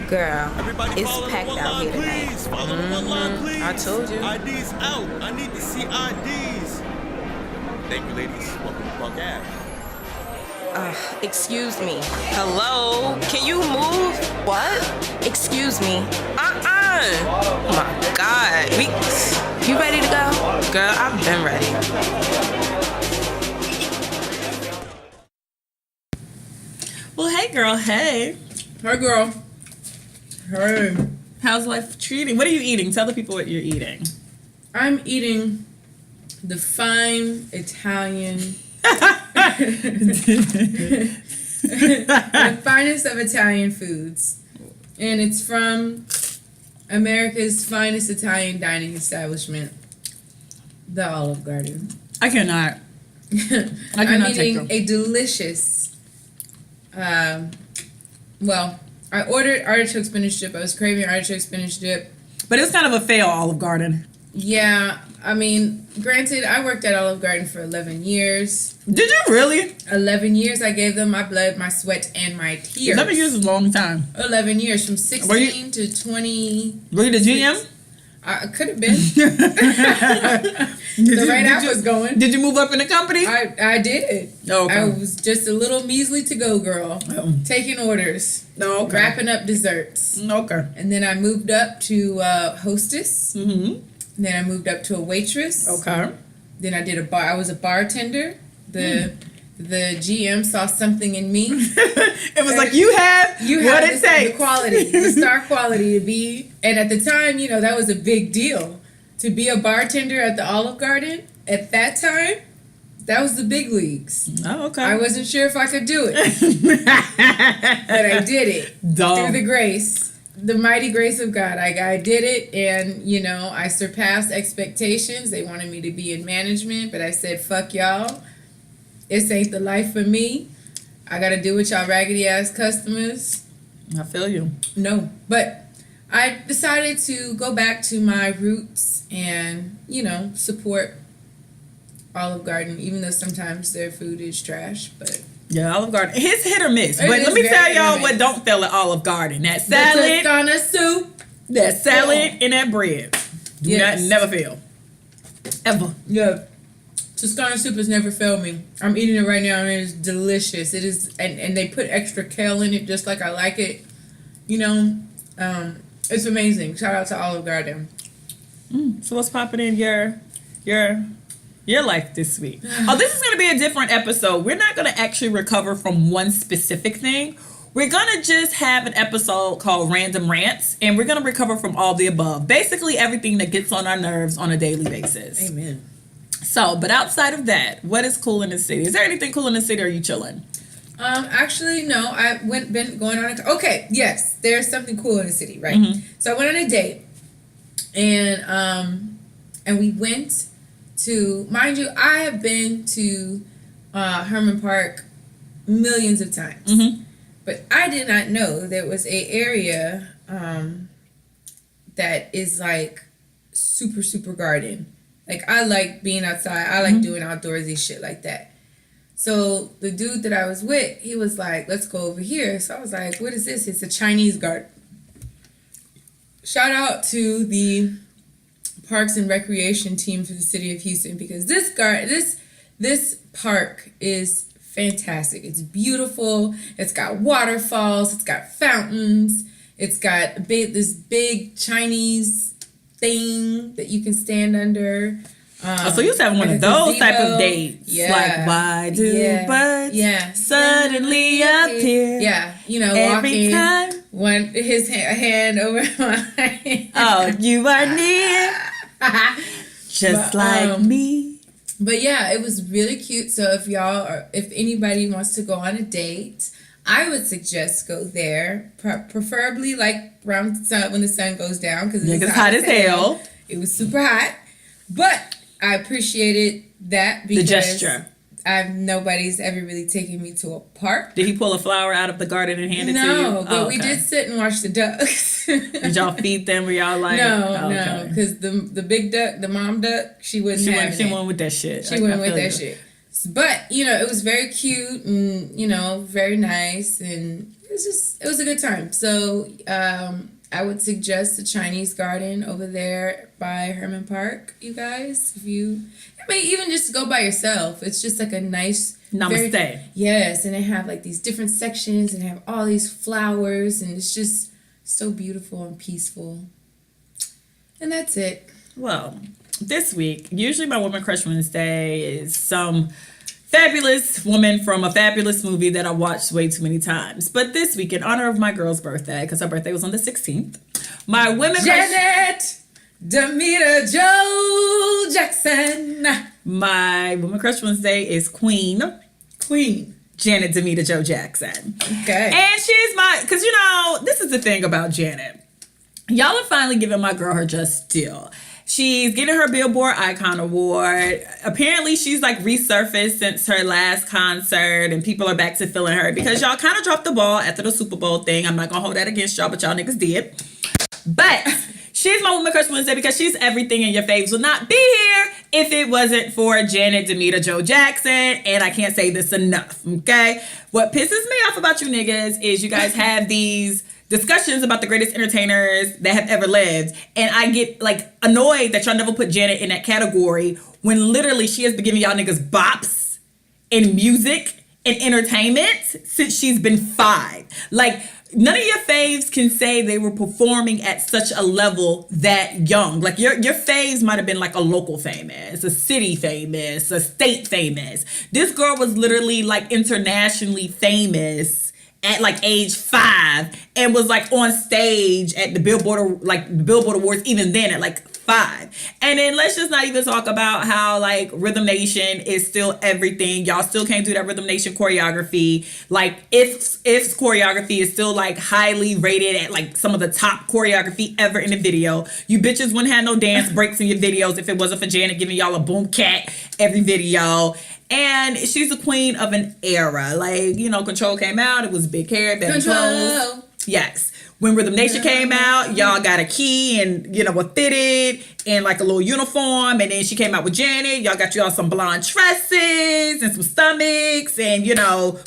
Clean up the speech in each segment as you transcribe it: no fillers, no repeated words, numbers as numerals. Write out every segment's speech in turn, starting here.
Girl, Everybody it's follow packed the one out line, here tonight. please. Follow the one line, please. I told you. IDs out. I need to see IDs. Thank you, ladies. Welcome to Park Ave. Excuse me. Hello? Can you move? What? Excuse me. Oh my God. You ready to go? Girl, I've been ready. Well, hey, girl. Hey. Hey, girl. Hey. How's life treating? What are you eating? Tell the people what you're eating. I'm eating the fine Italian, the finest of Italian foods. And it's from America's finest Italian dining establishment, the Olive Garden. I cannot. I'm eating a delicious, I ordered artichoke spinach dip. I was craving artichoke spinach dip. But it's kind of a fail, Olive Garden. Yeah, I mean, granted, I worked at Olive Garden for 11 years. Did you really? 11 years. I gave them my blood, my sweat, and my tears. 11 years is a long time. 11 years, from 16 to 20. Were you the GM? I could have been. The rate I was going. Did you move up in the company? I did. Oh, okay. I was just a little measly to-go girl. Oh. Taking orders. Oh, okay. Wrapping up desserts. Okay. And then I moved up to hostess. Mm-hmm. Then I moved up to a waitress. Okay. Then I did I was a bartender. The GM saw something in me. It was like, you have what it takes. The quality, the star quality to be. And at the time, that was a big deal. To be a bartender at the Olive Garden at that time, that was the big leagues. Oh, okay. I wasn't sure if I could do it. But I did it. Through the grace. The mighty grace of God. I did it, and, I surpassed expectations. They wanted me to be in management, but I said, fuck y'all. This ain't the life for me. I got to do with y'all raggedy-ass customers. I feel you. No, but I decided to go back to my roots and, support Olive Garden, even though sometimes their food is trash, but... Yeah, Olive Garden. It's hit or miss. But let me tell y'all what don't fail at Olive Garden. That salad. The Toscana soup. That salad and that bread. Never fail. Ever. Yeah. Toscana soup has never failed me. I'm eating it right now and it is delicious. It is, and they put extra kale in it just like I like it. It's amazing. Shout out to Olive Garden. So what's popping in your life this week? Oh, this is going to be a different episode. We're not going to actually recover from one specific thing. We're going to just have an episode called Random Rants, and we're going to recover from all the above. Basically, everything that gets on our nerves on a daily basis. Amen. So, but outside of that, what is cool in the city? Is there anything cool in the city, or are you chilling? Actually, no. I been going on okay, yes, there's something cool in the city, right? Mm-hmm. So I went on a date, and we went to, mind you, I have been to Herman Park millions of times, Mm-hmm. but I did not know there was a area that is like super, super garden. Like, I like being outside. I like doing outdoorsy shit like that. So the dude that I was with, he was like, let's go over here. So I was like, what is this? It's a Chinese garden. Shout out to the Parks and Recreation team for the city of Houston, because this park is fantastic. It's beautiful. It's got waterfalls. It's got fountains. It's got this big Chinese thing that you can stand under. So you was having one of those type of dates. Yeah. Like, why do birds suddenly appear? Yeah. Every walking. time. His hand over mine. Oh, you are near. Just like me. But yeah, it was really cute. So if anybody wants to go on a date, I would suggest go there, preferably like around when the sun goes down, because it's hot as hell. It was super hot, but I appreciated that because the gesture. Nobody's ever really taken me to a park. Did he pull a flower out of the garden and hand it to you? No, but we did sit and watch the ducks. Did y'all feed them? Were y'all like... No, because the big duck, the mom duck, she wouldn't have it. She went with that shit. She went with that shit. But, it was very cute and, very nice. And it was a good time. So I would suggest the Chinese Garden over there by Herman Park, you guys. Even just go by yourself. It's just like a nice namaste. Yes, and they have like these different sections and have all these flowers, and it's just so beautiful and peaceful. And that's it. Well, this week, usually my Woman Crush Wednesday is some fabulous woman from a fabulous movie that I watched way too many times. But this week, in honor of my girl's birthday, because her birthday was on the 16th, my Women Janet Damita Jo Jackson. My Woman Crush Wednesday is Queen Janet Damita Jo Jackson. Okay. And she's because this is the thing about Janet. Y'all are finally giving my girl her just due. She's getting her Billboard Icon Award. Apparently, she's like resurfaced since her last concert, and people are back to feeling her because y'all kind of dropped the ball after the Super Bowl thing. I'm not gonna hold that against y'all, but y'all niggas did. But she's my Woman Crush Wednesday because she's everything, and your faves would not be here if it wasn't for Janet Damita Jo Jackson. And I can't say this enough, okay? What pisses me off about you niggas is you guys have these discussions about the greatest entertainers that have ever lived. And I get like annoyed that y'all never put Janet in that category when literally she has been giving y'all niggas bops in music and entertainment since she's been 5. Like, none of your faves can say they were performing at such a level that young. Like, your faves might have been like a local famous, a city famous, a state famous. This girl was literally like internationally famous at like age 5 and was like on stage at the Billboard Awards even then at like 5. And then let's just not even talk about how like Rhythm Nation is still everything. Y'all still can't do that Rhythm Nation choreography. Like If's choreography is still like highly rated at like some of the top choreography ever in the video. You bitches wouldn't have no dance breaks in your videos if it wasn't for Janet giving y'all a boom cat every video. And she's the queen of an era. Like, Control came out. It was big hair, better clothes. Yes. When Rhythm Nation came out, y'all got a key and, a fitted and like a little uniform. And then she came out with Janet. Y'all got y'all some blonde tresses and some stomachs and,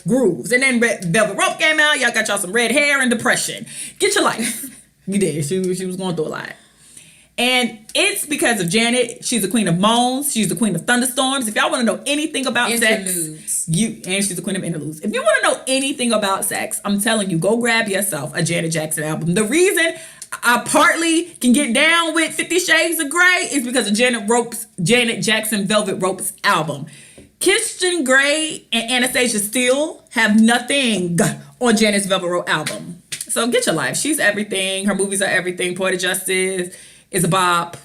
grooves. And then Velvet Rope came out. Y'all got y'all some red hair and depression. Get your life. You did. She was going through a lot. And it's because of Janet. She's the queen of moans. She's the queen of thunderstorms. If y'all want to know anything about sex, and she's the queen of interludes. If you want to know anything about sex, I'm telling you, go grab yourself a Janet Jackson album. The reason I partly can get down with 50 Shades of Grey is because of Janet Jackson Velvet Rope's album. Christian Grey and Anastasia Steele have nothing on Janet's Velvet Rope album. So get your life. She's everything. Her movies are everything. Poetic Justice is a bop.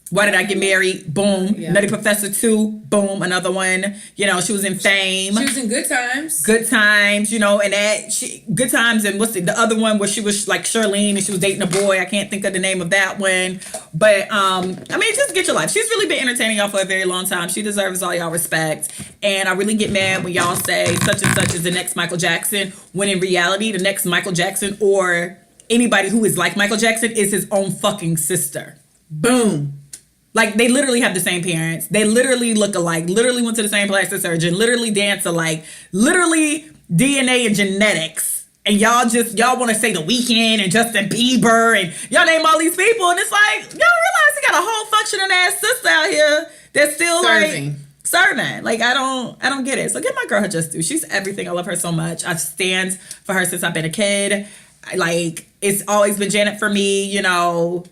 Why Did I Get Married? Boom. Yeah. Nutty Professor 2. Boom. Another one. She was in Fame. She was in Good Times. Good Times, and Good Times, and what's the other one where she was like Charlene and she was dating a boy. I can't think of the name of that one. But, just get your life. She's really been entertaining y'all for a very long time. She deserves all y'all respect. And I really get mad when y'all say such and such is the next Michael Jackson, when in reality, the next Michael Jackson or anybody who is like Michael Jackson is his own fucking sister. Boom. Like, they literally have the same parents. They literally look alike. Literally went to the same plastic surgeon. Literally dance alike. Literally DNA and genetics. And y'all want to say The Weeknd and Justin Bieber and y'all name all these people. And it's like, y'all realize he got a whole functioning ass sister out here that's still serving. Like, I don't get it. So give my girl her just due. She's everything. I love her so much. I've stand for her since I've been a kid. Like, it's always been Janet for me, y'all,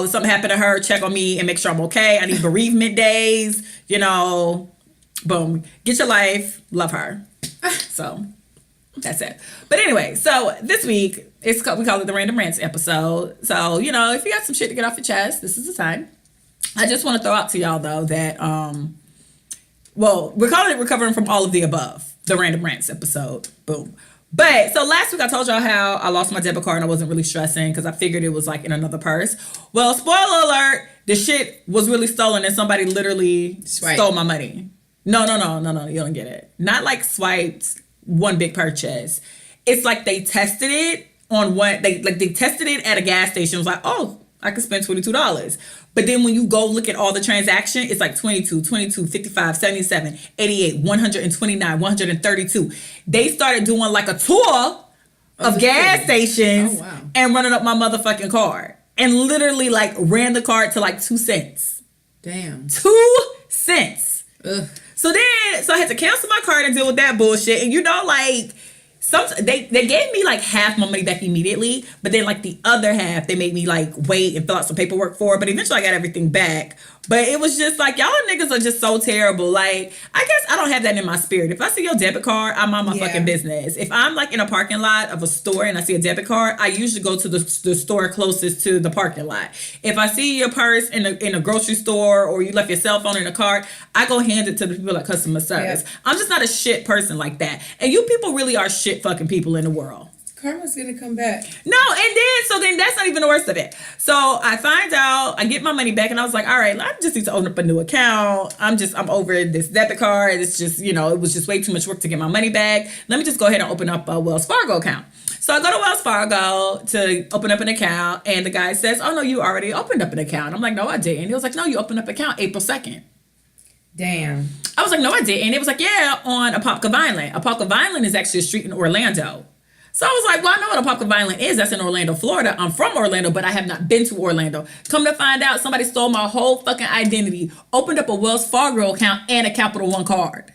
if something happened to her, check on me and make sure I'm okay. I need bereavement days, boom, get your life, love her. So that's it. But anyway, so this week, we call it the Random Rants episode. So, if you got some shit to get off your chest, this is the time. I just want to throw out to y'all though that, we're calling it Recovering from All of the Above, the Random Rants episode, boom. But, so last week I told y'all how I lost my debit card and I wasn't really stressing because I figured it was like in another purse. Well, spoiler alert, the shit was really stolen and somebody literally stole my money. No, you don't get it. Not like swiped one big purchase. It's like they tested it on they tested it at a gas station. It was like, oh, I could spend $22. But then when you go look at all the transaction, it's like 22, 55, 77, 88, 129, 132. They started doing like a tour of gas stations and running up my motherfucking card. And literally like ran the card to like 2 cents. Damn. 2 cents. Ugh. So I had to cancel my card and deal with that bullshit. And like, they gave me like half my money back immediately, but then like the other half they made me like wait and fill out some paperwork for. But eventually I got everything back. But it was just like, y'all niggas are just so terrible. Like, I guess I don't have that in my spirit. If I see your debit card, I'm on my fucking business. If I'm like in a parking lot of a store and I see a debit card, I usually go to the store closest to the parking lot. If I see your purse in a grocery store or you left your cell phone in a cart, I go hand it to the people at customer service. I'm just not a shit person like that. And you people really are shit fucking people in the world. Karma's gonna come back. No, so then that's not even the worst of it. So I find out, I get my money back, and I was like, all right, I just need to open up a new account. I'm over this debit card. It's just, it was just way too much work to get my money back. Let me just go ahead and open up a Wells Fargo account. So I go to Wells Fargo to open up an account, and the guy says, oh, no, you already opened up an account. I'm like, no, I didn't. He was like, no, you opened up an account April 2nd. Damn. I was like, no, I didn't. And it was like, yeah, on Apopka Island. Apopka Island is actually a street in Orlando. So I was like, well, I know what Apopka Island is. That's in Orlando, Florida. I'm from Orlando, but I have not been to Orlando. Come to find out, somebody stole my whole fucking identity, opened up a Wells Fargo account and a Capital One card.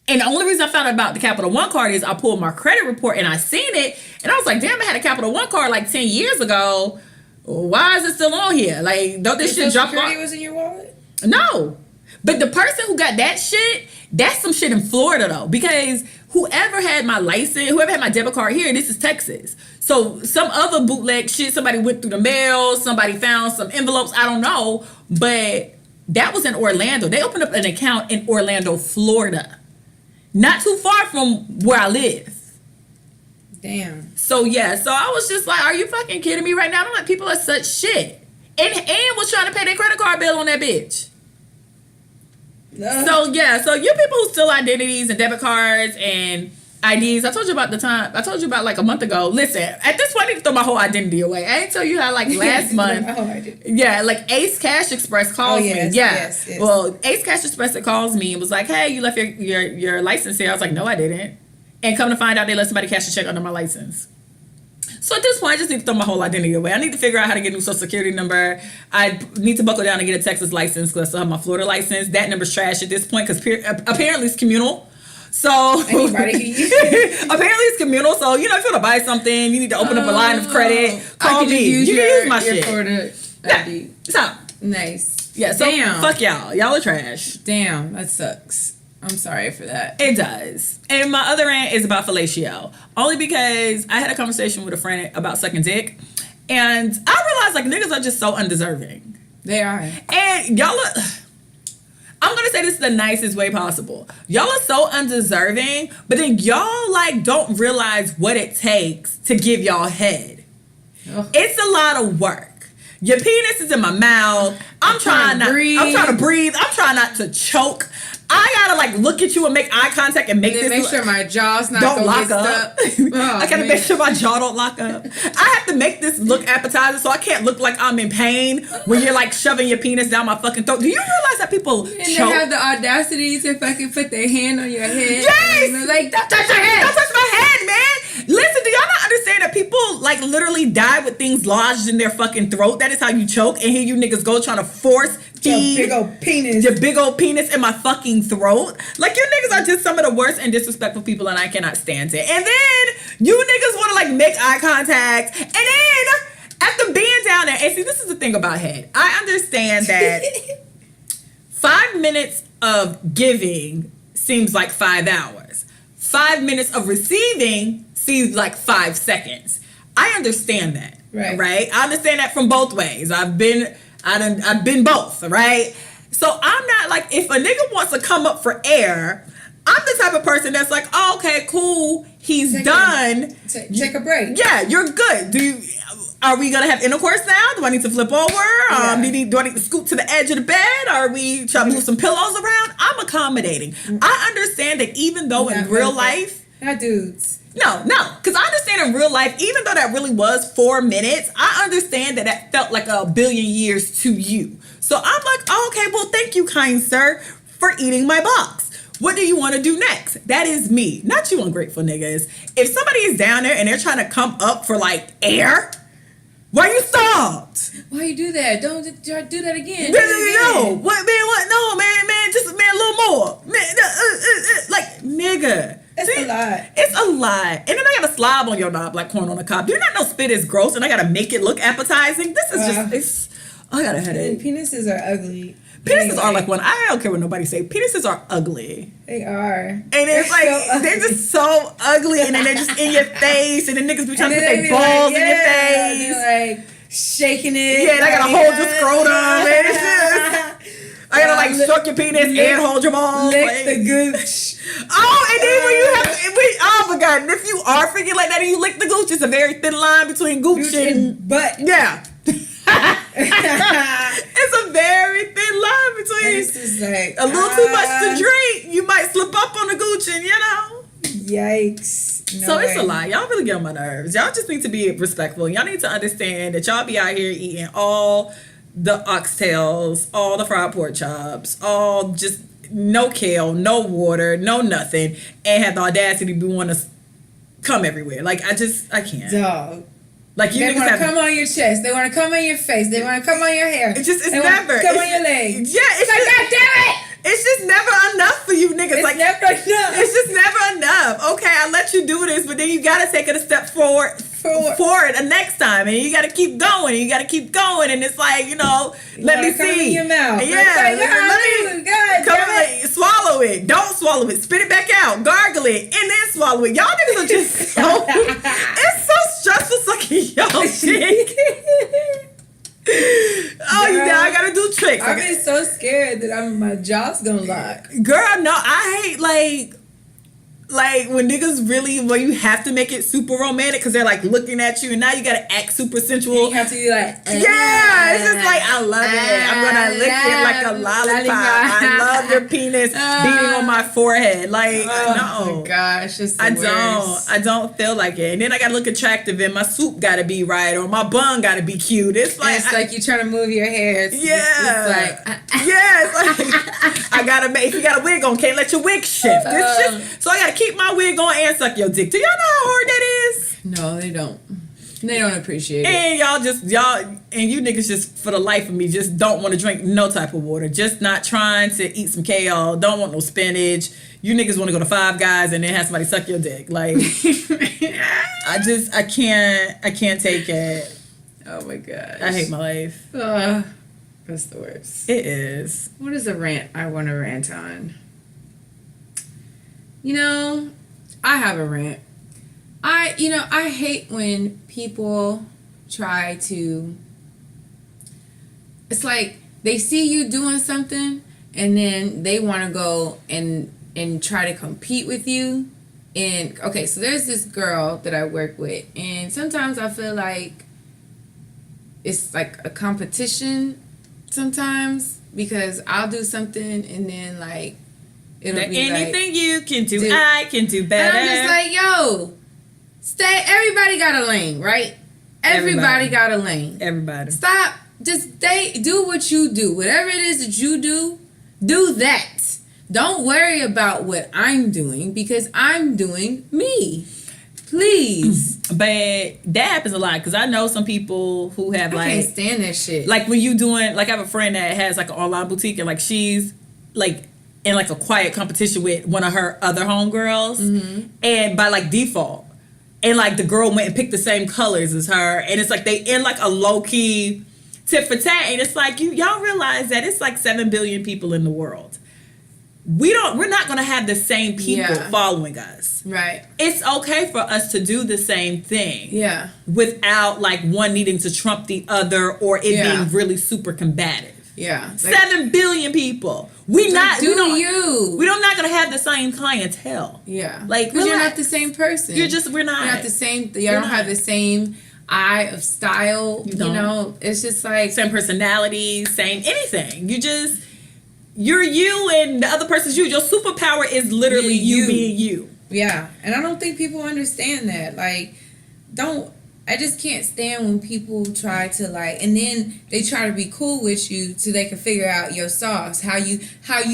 And the only reason I found out about the Capital One card is I pulled my credit report and I seen it. And I was like, damn, I had a Capital One card like 10 years ago. Why is it still on here? Like, don't this shit drop off? Security was in your wallet? No. But the person who got that shit, that's some shit in Florida though. Because whoever had my license, whoever had my debit card here, this is Texas. So some other bootleg shit, somebody went through the mail, somebody found some envelopes, I don't know. But that was in Orlando. They opened up an account in Orlando, Florida. Not too far from where I live. Damn. So yeah, so I was just like, are you fucking kidding me right now? I'm like, people are such shit. And was trying to pay their credit card bill on that bitch. So yeah, so you people who steal identities and debit cards and IDs, I told you about like a month ago. Listen, at this point I need to throw my whole identity away. I ain't tell you how like last month. Yeah, like Ace Cash Express calls me. Yeah. Yes. Well, Ace Cash Express calls me and was like, hey, you left your license here. I was like, no, I didn't. And come to find out they let somebody cash a check under my license. So at this point, I just need to throw my whole identity away. I need to figure out how to get a new social security number. I need to buckle down and get a Texas license because I still have my Florida license. That number's trash at this point because apparently it's communal. So apparently it's communal. So if you want to buy something, you need to open up a line of credit. Call me. You can use my shit. Florida ID. So nice. Yeah. So damn. Fuck y'all. Y'all are trash. Damn. That sucks. I'm sorry for that. It does. And my other rant is about fellatio. Only because I had a conversation with a friend about sucking dick. And I realized like niggas are just so undeserving. They are. And y'all are... I'm going to say this the nicest way possible. Y'all are so undeserving, but then y'all like don't realize what it takes to give y'all head. Ugh. It's a lot of work. Your penis is in my mouth. I'm trying to breathe. I'm trying not to choke. I gotta like look at you and make eye contact and make sure my jaw's not don't lock up. I gotta make sure my jaw don't lock up. I have to make this look appetizing so I can't look like I'm in pain when you're like shoving your penis down my fucking throat. Do you realize that people choke? They have the audacity to fucking put their hand on your head? Yes! Like, don't touch your head! Don't touch my head, man! Listen, do y'all not understand that people like literally die with things lodged in their fucking throat? That is how you choke, and here you niggas go trying to force feed your big old penis in my fucking throat. Like, you niggas are just some of the worst and disrespectful people, and I cannot stand it. And then you niggas want to like make eye contact, and then after being down there, and see, this is the thing about head. I understand that 5 minutes of giving seems like 5 hours. 5 minutes of receiving seems like 5 seconds. I understand that. Right? I understand that from both ways. I've been both, right? So I'm not like, if a nigga wants to come up for air, I'm the type of person that's like, oh, okay, cool, he's done. Take a break. Yeah, you're good. Are we gonna have intercourse now? Do I need to flip over? Do I need to scoot to the edge of the bed? Are we trying to move some pillows around? I'm accommodating. I understand that even though in real life, not dudes. No, because I understand in real life, even though that really was 4 minutes, I understand that felt like a billion years to you. So I'm like, oh, okay, well, thank you, kind sir, for eating my box. What do you want to do next? That is me, not you ungrateful niggas. If somebody is down there and they're trying to come up for like air, why you stopped? Why you do that? Don't do that again. No, what man? What? No, man, just a little more, man. Like nigga. It's a lot. It's a lot. And then I gotta slob on your knob like corn on a cob. Do you not know spit is gross and I gotta make it look appetizing? This is I got a headache. Penises are ugly. Penises are like I don't care what nobody say. Penises are ugly. They are. And it's like, they're just so ugly and then they're just in your face and then niggas be trying to put their balls in your face. They're like shaking it. Yeah, they gotta hold your scrotum and it's just... I gotta like stroke your penis and hold your balls. Lick like, the gooch. Oh, and then when you have, oh my God, and if you are freaking like that and you lick the gooch, it's a very thin line between gooch and butt. Yeah. It's a very thin line between. It's just like a little too much to drink. You might slip up on the gooch and Yikes. So it's a lot. Y'all really get on my nerves. Y'all just need to be respectful. Y'all need to understand that y'all be out here eating all the oxtails, all the fried pork chops, all just no kale, no water, no nothing, and have the audacity to be want to come everywhere. Like I can't. Dog. Like you they want to come on your chest. They want to come on your face. They want to come on your hair. It's never. Come on your legs. Yeah, it's like, just, God damn it! It's just never enough for you niggas. It's like never enough. It's just never enough. Okay, I let you do this, but then you gotta take it a step forward the next time, and you gotta keep going. And you gotta keep going, and it's like let me come see. In your mouth. Yeah, let me swallow it. Don't swallow it. Spit it back out. Gargle it, and then swallow it. Y'all niggas are just so. It's so stressful sucking y'all dick. Oh, girl, I gotta do tricks. I've been so scared that my jaw's gonna lock. Girl, no, I hate like when niggas really you have to make it super romantic because they're like looking at you and now you gotta act super sensual. And you have to be like, yeah, it's just like I love it. I'm gonna lick it like a lollipop. I love your penis beating on my forehead. Like oh my gosh, it's the worst. I don't feel like it. And then I gotta look attractive and my soup gotta be right or my bun gotta be cute. It's like you trying to move your hair. It's like it's like I gotta make. If you got a wig on, can't let your wig shift. It's just so I gotta keep my wig on and suck your dick. Do y'all know how hard that is? No, they don't. They don't appreciate it. And y'all and you niggas just for the life of me just don't want to drink no type of water. Just not trying to eat some kale. Don't want no spinach. You niggas want to go to Five Guys and then have somebody suck your dick. Like I can't take it. Oh my gosh. I hate my life. That's the worst. It is. What is a rant I want to rant on? I have a rant. I hate when people try to, it's like they see you doing something and then they want to go and try to compete with you. And okay, so there's this girl that I work with and sometimes I feel like it's like a competition sometimes because I'll do something and then like it'll be anything like, you can do, I can do better. And I'm just like, yo, everybody got a lane, right? Everybody got a lane. Everybody. Stop. Just do what you do. Whatever it is that you do that. Don't worry about what I'm doing because I'm doing me. Please. But that happens a lot because I know some people who have I can't stand that shit. Like when you doing, like I have a friend that has like an online boutique and like she's like in like a quiet competition with one of her other homegirls and by like default. And like the girl went and picked the same colors as her and it's like they in like a low-key tit for tat and it's like y'all realize that it's like 7 billion people in the world. We're not gonna have the same people following us. Right. It's okay for us to do the same thing. Yeah. Without like one needing to trump the other or it being really super combative. Yeah. Like, 7 billion people. We're not gonna have the same clientele. Yeah. Like because you're not the same person. We're not the same. You don't have the same eye of style. You know, it's just like same personality, same anything. You're you and the other person's you. Your superpower is literally you being you. Yeah. And I don't think people understand that. Like I just can't stand when people try to like, and then they try to be cool with you so they can figure out your sauce, how you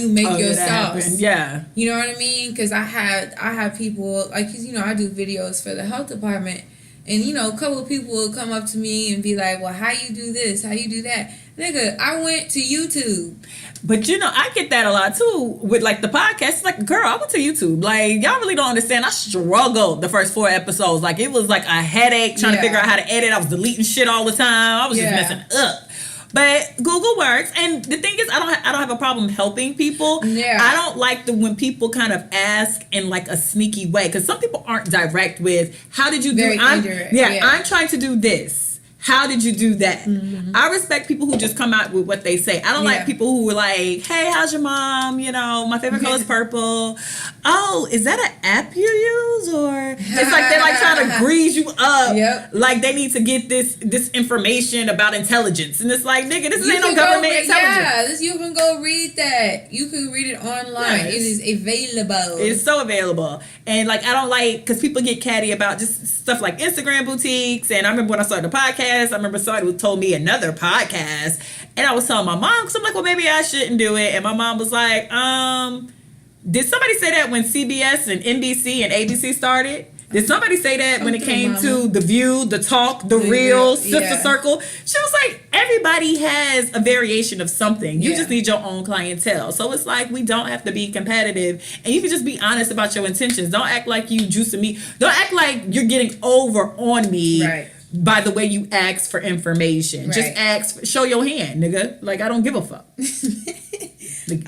make your sauce. Happened. Yeah, you know what I mean? Because I had people like, cause I do videos for the health department, and a couple of people will come up to me and be like, "Well, how you do this? How you do that?" Nigga, I went to YouTube. But I get that a lot too with like the podcast. It's like, girl, I went to YouTube. Like, y'all really don't understand. I struggled the first 4 episodes. Like, it was like a headache trying to figure out how to edit. I was deleting shit all the time. I was just messing up. But Google works, and the thing is, I don't have a problem helping people. Yeah. I don't like when people kind of ask in like a sneaky way, because some people aren't direct with, how did you do it? I'm trying to do this. How did you do that? Mm-hmm. I respect people who just come out with what they say. I don't like people who are like, hey, how's your mom? My favorite color is purple. Oh, is that an app you use? Or it's like they're like trying to grease you up. Yep. Like they need to get this information about intelligence. And it's like, nigga, this ain't no government intelligence. Yeah, you can go read that. You can read it online. Yes. It is available. It's so available. And like, I don't like, because people get catty about just stuff like Instagram boutiques. And I remember when I started the podcast, I remember somebody told me another podcast, and I was telling my mom, because I'm like, well, maybe I shouldn't do it. And my mom was like, did somebody say that when CBS and NBC and ABC started? Did somebody say that when it came to The View, The Talk, The Real, Sister Circle? She was like, everybody has a variation of something. You just need your own clientele. So it's like, we don't have to be competitive. And you can just be honest about your intentions. Don't act like you juicing me. Don't act like you're getting over on me. Right. By the way you ask for information. Right. Just show your hand, nigga. Like, I don't give a fuck.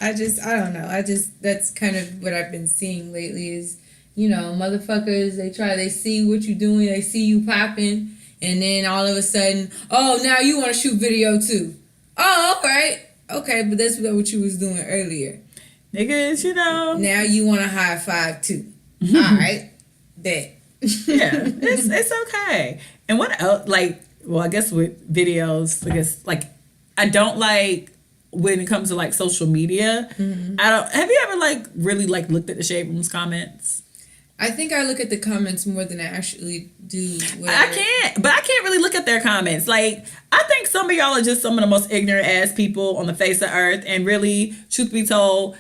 I don't know. That's kind of what I've been seeing lately is, motherfuckers, they see what you're doing, they see you popping, and then all of a sudden, oh, now you want to shoot video too. Oh, all right. Okay, but that's what you was doing earlier. Niggas, Now you want to high five too. All right. Bet. Yeah, it's okay. And what else? Like, well, I guess with videos, I don't like when it comes to like social media. Mm-hmm. Have you ever like really like looked at the Shade Room's comments? I think I look at the comments more than I actually do. I can't really look at their comments. Like, I think some of y'all are just some of the most ignorant ass people on the face of earth. And really, truth be told,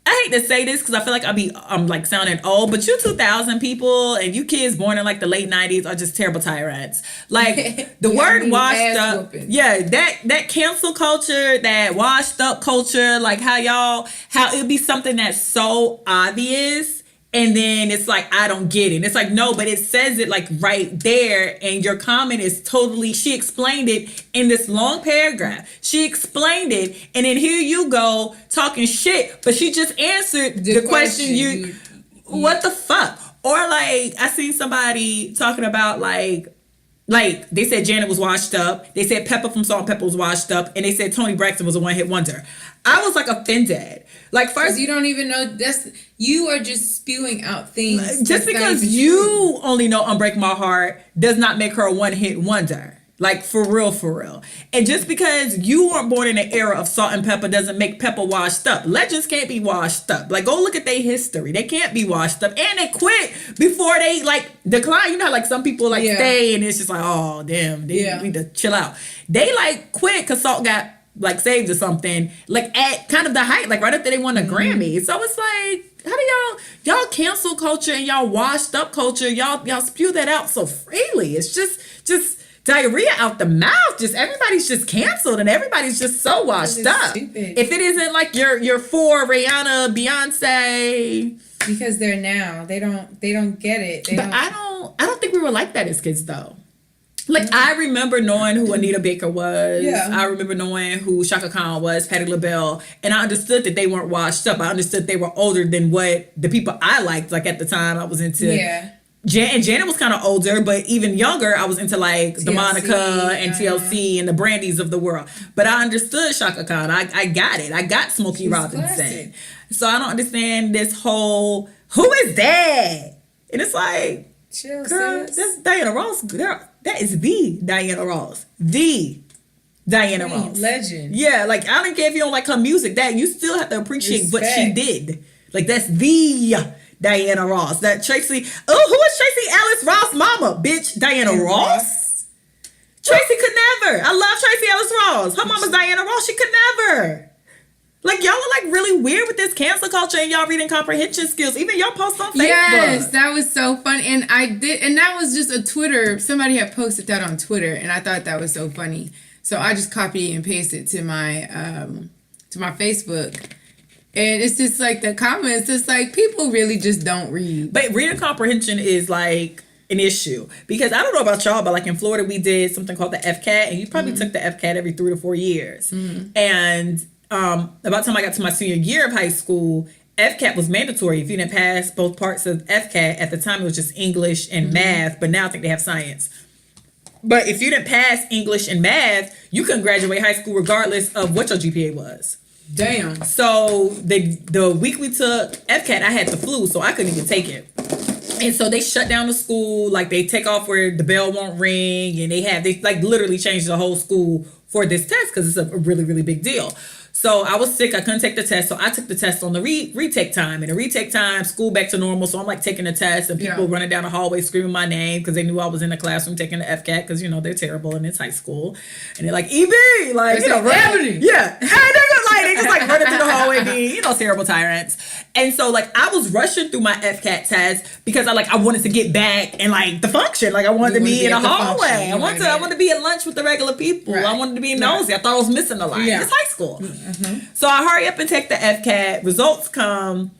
I hate to say this because I feel like I'm like sounding old, but you 2000 people and you kids born in like the late 90s are just terrible tyrants. Like the word washed up. Whooping. Yeah, that cancel culture, that washed up culture, like how it'd be something that's so obvious. And then it's like, I don't get it. And it's like, no, but it says it like right there. And your comment is totally, she explained it in this long paragraph. She explained it. And then here you go talking shit. But she just answered the question what the fuck? Or like, I seen somebody talking about like they said Janet was washed up. They said Pepper from Salt and Pepper was washed up. And they said Toni Braxton was a one-hit wonder. I was like offended. Like first, you don't even know you are just spewing out things. Just because you only know Unbreak My Heart does not make her a one-hit wonder. Like for real. And just because you weren't born in an era of Salt and Pepper doesn't make Pepper washed up. Legends can't be washed up. Like go look at their history. They can't be washed up. And they quit before they like decline. You know how like some people like stay and it's just like, oh damn, they need to chill out. They like quit because Salt got like saved or something, like at kind of the height, like right after they won a Grammy. So it's like, how do y'all cancel culture and y'all washed up culture, y'all spew that out so freely. It's just diarrhea out the mouth. Just everybody's just canceled and everybody's just so washed up. Stupid. If it isn't like you're for Rihanna, Beyonce, because they're now they don't get it. I don't think we were like that as kids though. Like, I remember knowing who Anita Baker was. Yeah. I remember knowing who Shaka Khan was, Patti LaBelle. And I understood that they weren't washed up. I understood they were older than what the people I liked. Like, at the time, I was into... Yeah. And Janet was kind of older, but even younger, I was into, like, TLC, the Monica and TLC and the Brandies of the world. But I understood Shaka Khan. I got it. I got Smokey Robinson. Classic. So I don't understand this whole, who is that? And it's like, chill, girl, that's Diana Ross. Girl, that is the Diana Ross. The Diana Ross. Legend. Yeah, like, I don't care if you don't like her music. That you still have to appreciate what she did. Like, that's the Diana Ross. That Tracy, oh, who is Tracy Ellis Ross' mama? Bitch, Diana Ross? Tracy could never. I love Tracy Ellis Ross. Her mama's Diana Ross. She could never. Like, y'all are like really weird with this cancel culture and y'all reading comprehension skills. Even y'all post on Facebook. Yes, that was so funny. And that was just a Twitter. Somebody had posted that on Twitter, and I thought that was so funny. So I just copied and pasted it to my Facebook. And it's just like the comments, it's like people really just don't read. But reading comprehension is like an issue. Because I don't know about y'all, but like in Florida, we did something called the FCAT. And you probably took the FCAT every 3 to 4 years. And about the time I got to my senior year of high school, FCAT was mandatory. If you didn't pass both parts of FCAT, at the time it was just English and math. But now I think they have science. But if you didn't pass English and math, you couldn't graduate high school regardless of what your GPA was. Damn. So the week we took FCAT, I had the flu, so I couldn't even take it. And so they shut down the school, like they take off where the bell won't ring, and they like literally changed the whole school for this test because it's a really, really big deal. So I was sick. I couldn't take the test. So I took the test on the retake time. And the retake time, school back to normal. So I'm like taking the test and people running down the hallway screaming my name because they knew I was in the classroom taking the FCAT because, you know, they're terrible and it's high school. And they're like, EB! Like, you know, Ebony! Yeah. And they just like running through the hallway being, you know, terrible tyrants. And so like I was rushing through my FCAT test because I wanted to get back and like the function. Like I wanted to be in the hallway. I wanted to be at lunch with the regular people. Right. I wanted to be nosy. I thought I was missing a lot. Yeah. It's high school. So I hurry up and take the FCAT. Results come.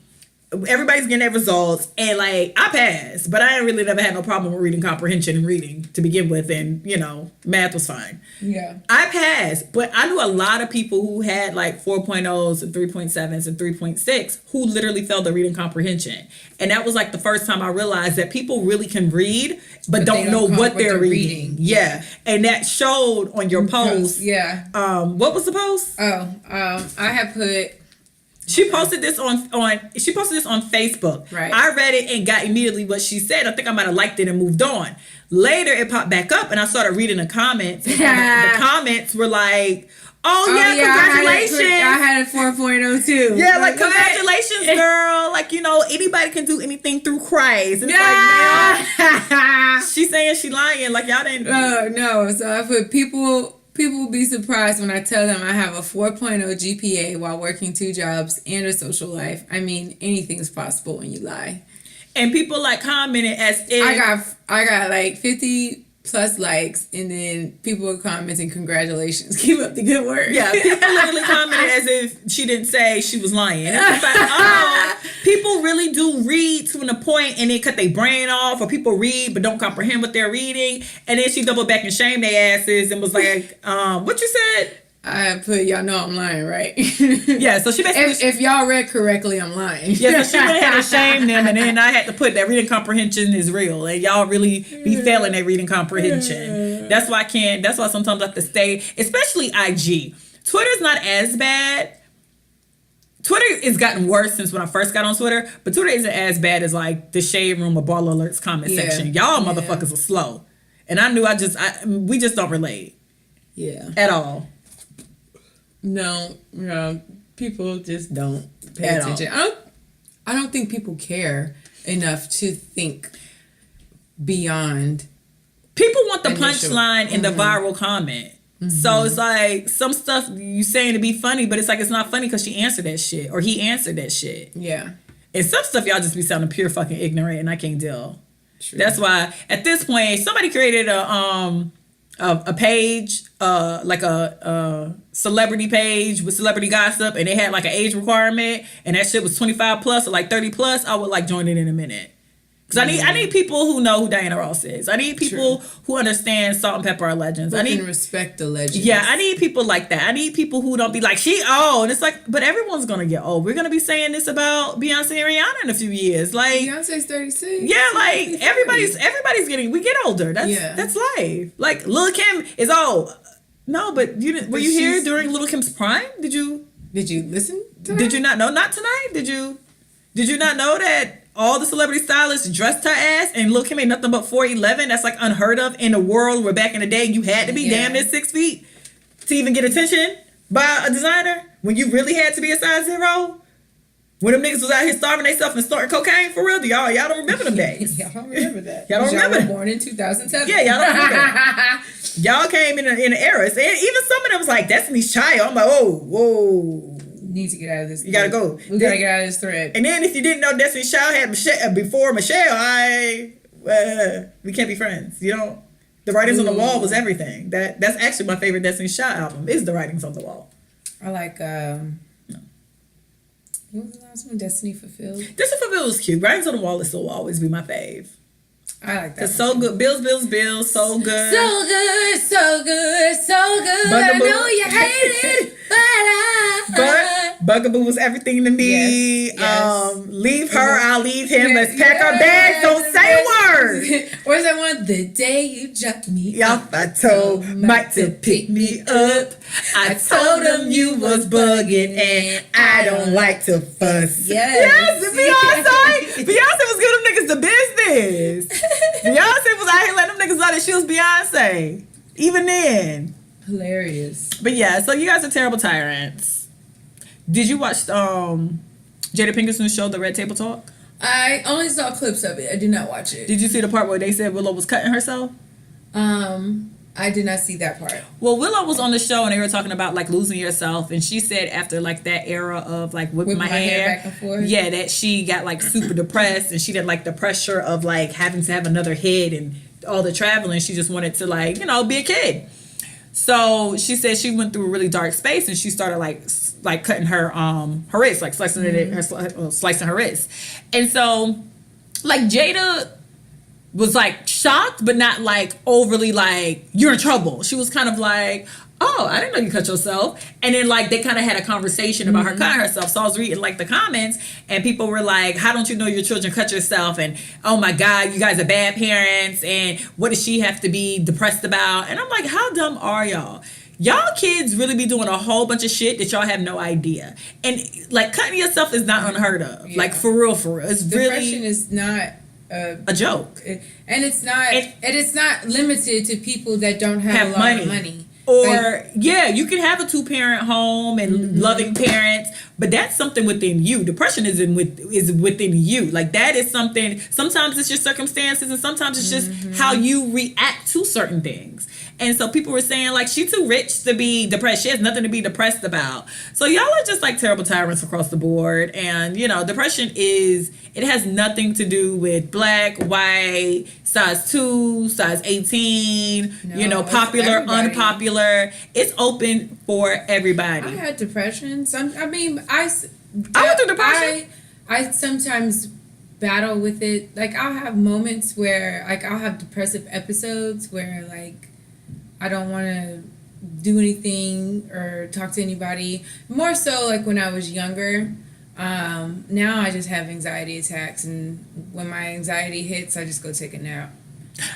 Everybody's getting their results. And like, I passed. But I ain't really never had no problem with reading comprehension and reading to begin with. And, you know, math was fine. Yeah. I passed. But I knew a lot of people who had like 4.0s and 3.7s and 3.6 who literally failed the reading comprehension. And that was like the first time I realized that people really can read, but don't know what they're reading. Yeah. And that showed on your post. Yeah. What was the post? I had put... She posted this on Facebook. Right. I read it and got immediately what she said. I think I might have liked it and moved on. Later, it popped back up and I started reading the comments. And the comments were like, congratulations. I had a 4.0 too. Yeah, like congratulations, girl. Like, you know, anybody can do anything through Christ. And it's like, man, she's saying she lying. Like, y'all didn't. Oh, no. So I put people will be surprised when I tell them I have a 4.0 GPA while working 2 jobs and a social life. I mean, anything is possible when you lie. And people like commented as if I got like 50 plus likes, and then people were commenting, congratulations, keep up the good work. Yeah, people literally commented as if she didn't say she was lying. It's like, oh, people really do read to a point and then cut their brain off, or people read but don't comprehend what they're reading, and then she doubled back and shamed their asses and was like, what you said? I put, y'all know I'm lying, right? Yeah, so she basically... If y'all read correctly, I'm lying. Yeah, so she went ahead and shamed them, and then I had to put that reading comprehension is real, and y'all really be failing at reading comprehension. That's why sometimes I have to stay, especially IG. Twitter's not as bad. Twitter has gotten worse since when I first got on Twitter, but Twitter isn't as bad as like the Shade Room or Ball Alerts comment section. Y'all motherfuckers are slow. And I knew we just don't relate. Yeah. At all. No, people just don't pay attention. I don't think people care enough to think beyond. People want the punchline in the viral comment. Mm-hmm. So it's like some stuff you saying to be funny, but it's like it's not funny because she answered that shit or he answered that shit. Yeah. And some stuff y'all just be sounding pure fucking ignorant, and I can't deal. True. That's why at this point somebody created a page, like a celebrity page with celebrity gossip, and they had like an age requirement, and that shit was 25 plus or like 30 plus. I would like join it in a minute. Because I need people who know who Diana Ross is. I need people who understand Salt and Pepper are legends. I need respect the legends. Yeah, I need people like that. I need people who don't be like, she old. And it's like, but everyone's going to get old. We're going to be saying this about Beyonce and Rihanna in a few years. Like Beyonce's 36. Yeah, like everybody's getting, we get older. That's life. Like Lil' Kim is old. No, but were you here during Lil' Kim's prime? Did you listen to her? Did you not know? Not tonight? Did you not know that all the celebrity stylists dressed her ass, and Lil' Kim ain't nothing but 4'11"? That's like unheard of in a world where back in the day you had to be damn near 6 feet to even get attention by a designer when you really had to be a size 0. When them niggas was out here starving themselves and snorting cocaine for real, y'all don't remember them days. Y'all don't remember that. Y'all don't remember were that. born in 2007. Yeah, y'all don't remember that. Y'all came in an era. And even some of them was like Destiny's Child. I'm like, whoa. Need to get out of this. You gotta go. We gotta get out of this thread. And then if you didn't know Destiny's Child had Michelle before Michelle, we can't be friends. You know, The Writings on the Wall was everything. That's actually my favorite Destiny's Child album. Is The Writings on the Wall. I like. What was the last one? Destiny Fulfilled. Destiny Fulfilled was cute. Writings on the Wall will always be my fave. I like that. It's so good. Bills, so good. So good, so good, so good. Bugaboo. I know you hate it, but Bugaboo was everything to me. Yes. Leave her, I'll leave him. Let's pack our bags. Don't say a word. Where's that one? The day you jumped me Yup, I told Mike to pick me up. I told him you was bugging and I don't like to fuss. Yes. Beyonce. Beyonce was giving them niggas the business. Beyonce was out here letting them niggas know that she was Beyonce. Even then. Hilarious. But yeah, so you guys are terrible tyrants. Did you watch Jada Pinkerson's show, The Red Table Talk? I only saw clips of it. I did not watch it. Did you see the part where they said Willow was cutting herself? I did not see that part. Well, Willow was on the show and they were talking about like losing yourself, and she said after like that era of like whipping my hair back and forth. Yeah, that she got like super depressed and she didn't like the pressure of like having to have another hit and all the traveling. She just wanted to like, you know, be a kid. So she said she went through a really dark space and she started like cutting her wrist, like slicing slicing her wrist. And so like Jada was like shocked, but not like overly like you're in trouble. She was kind of like, oh, I didn't know you cut yourself. And then like they kind of had a conversation about her cutting herself. So I was reading like the comments and people were like, how don't you know your children cut yourself? And oh my God, you guys are bad parents. And what does she have to be depressed about? And I'm like, how dumb are y'all? Y'all kids really be doing a whole bunch of shit that y'all have no idea. And like cutting yourself is not unheard of. Yeah. Like for real. It's depression really is not a joke. And it's not limited to people that don't have a lot of money. Or like, yeah, you can have a 2-parent home and loving parents, but that's something within you. Depression is within you. Like that is something. Sometimes it's your circumstances, and sometimes it's just how you react to certain things. And so people were saying like she's too rich to be depressed. She has nothing to be depressed about. So y'all are just like terrible tyrants across the board. And you know, depression it has nothing to do with black, white, size 2, size 18, you know, popular, unpopular. It's open for everybody. I had depression. I went through depression. I sometimes battle with it. Like I'll have moments where like I'll have depressive episodes where like I don't want to do anything or talk to anybody. More so like when I was younger. Now I just have anxiety attacks, and when my anxiety hits, I just go take a nap.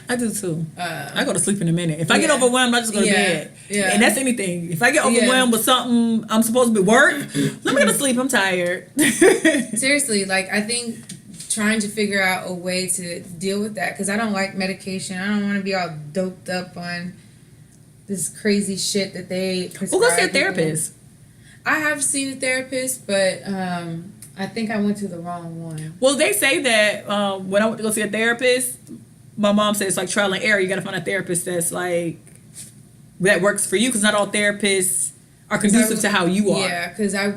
I do too. I go to sleep in a minute. If I get overwhelmed, I just go to bed. Yeah. And that's anything. If I get overwhelmed with something I'm supposed to be work, let me go to sleep. I'm tired. Seriously, like I think trying to figure out a way to deal with that, because I don't like medication. I don't want to be all doped up on this crazy shit that they prescribe. Well, go see a therapist. I have seen a therapist, but I think I went to the wrong one. Well, they say that when I went to go see a therapist, my mom said it's like trial and error. You got to find a therapist that's like that works for you, because not all therapists are conducive to how you are. Yeah, because I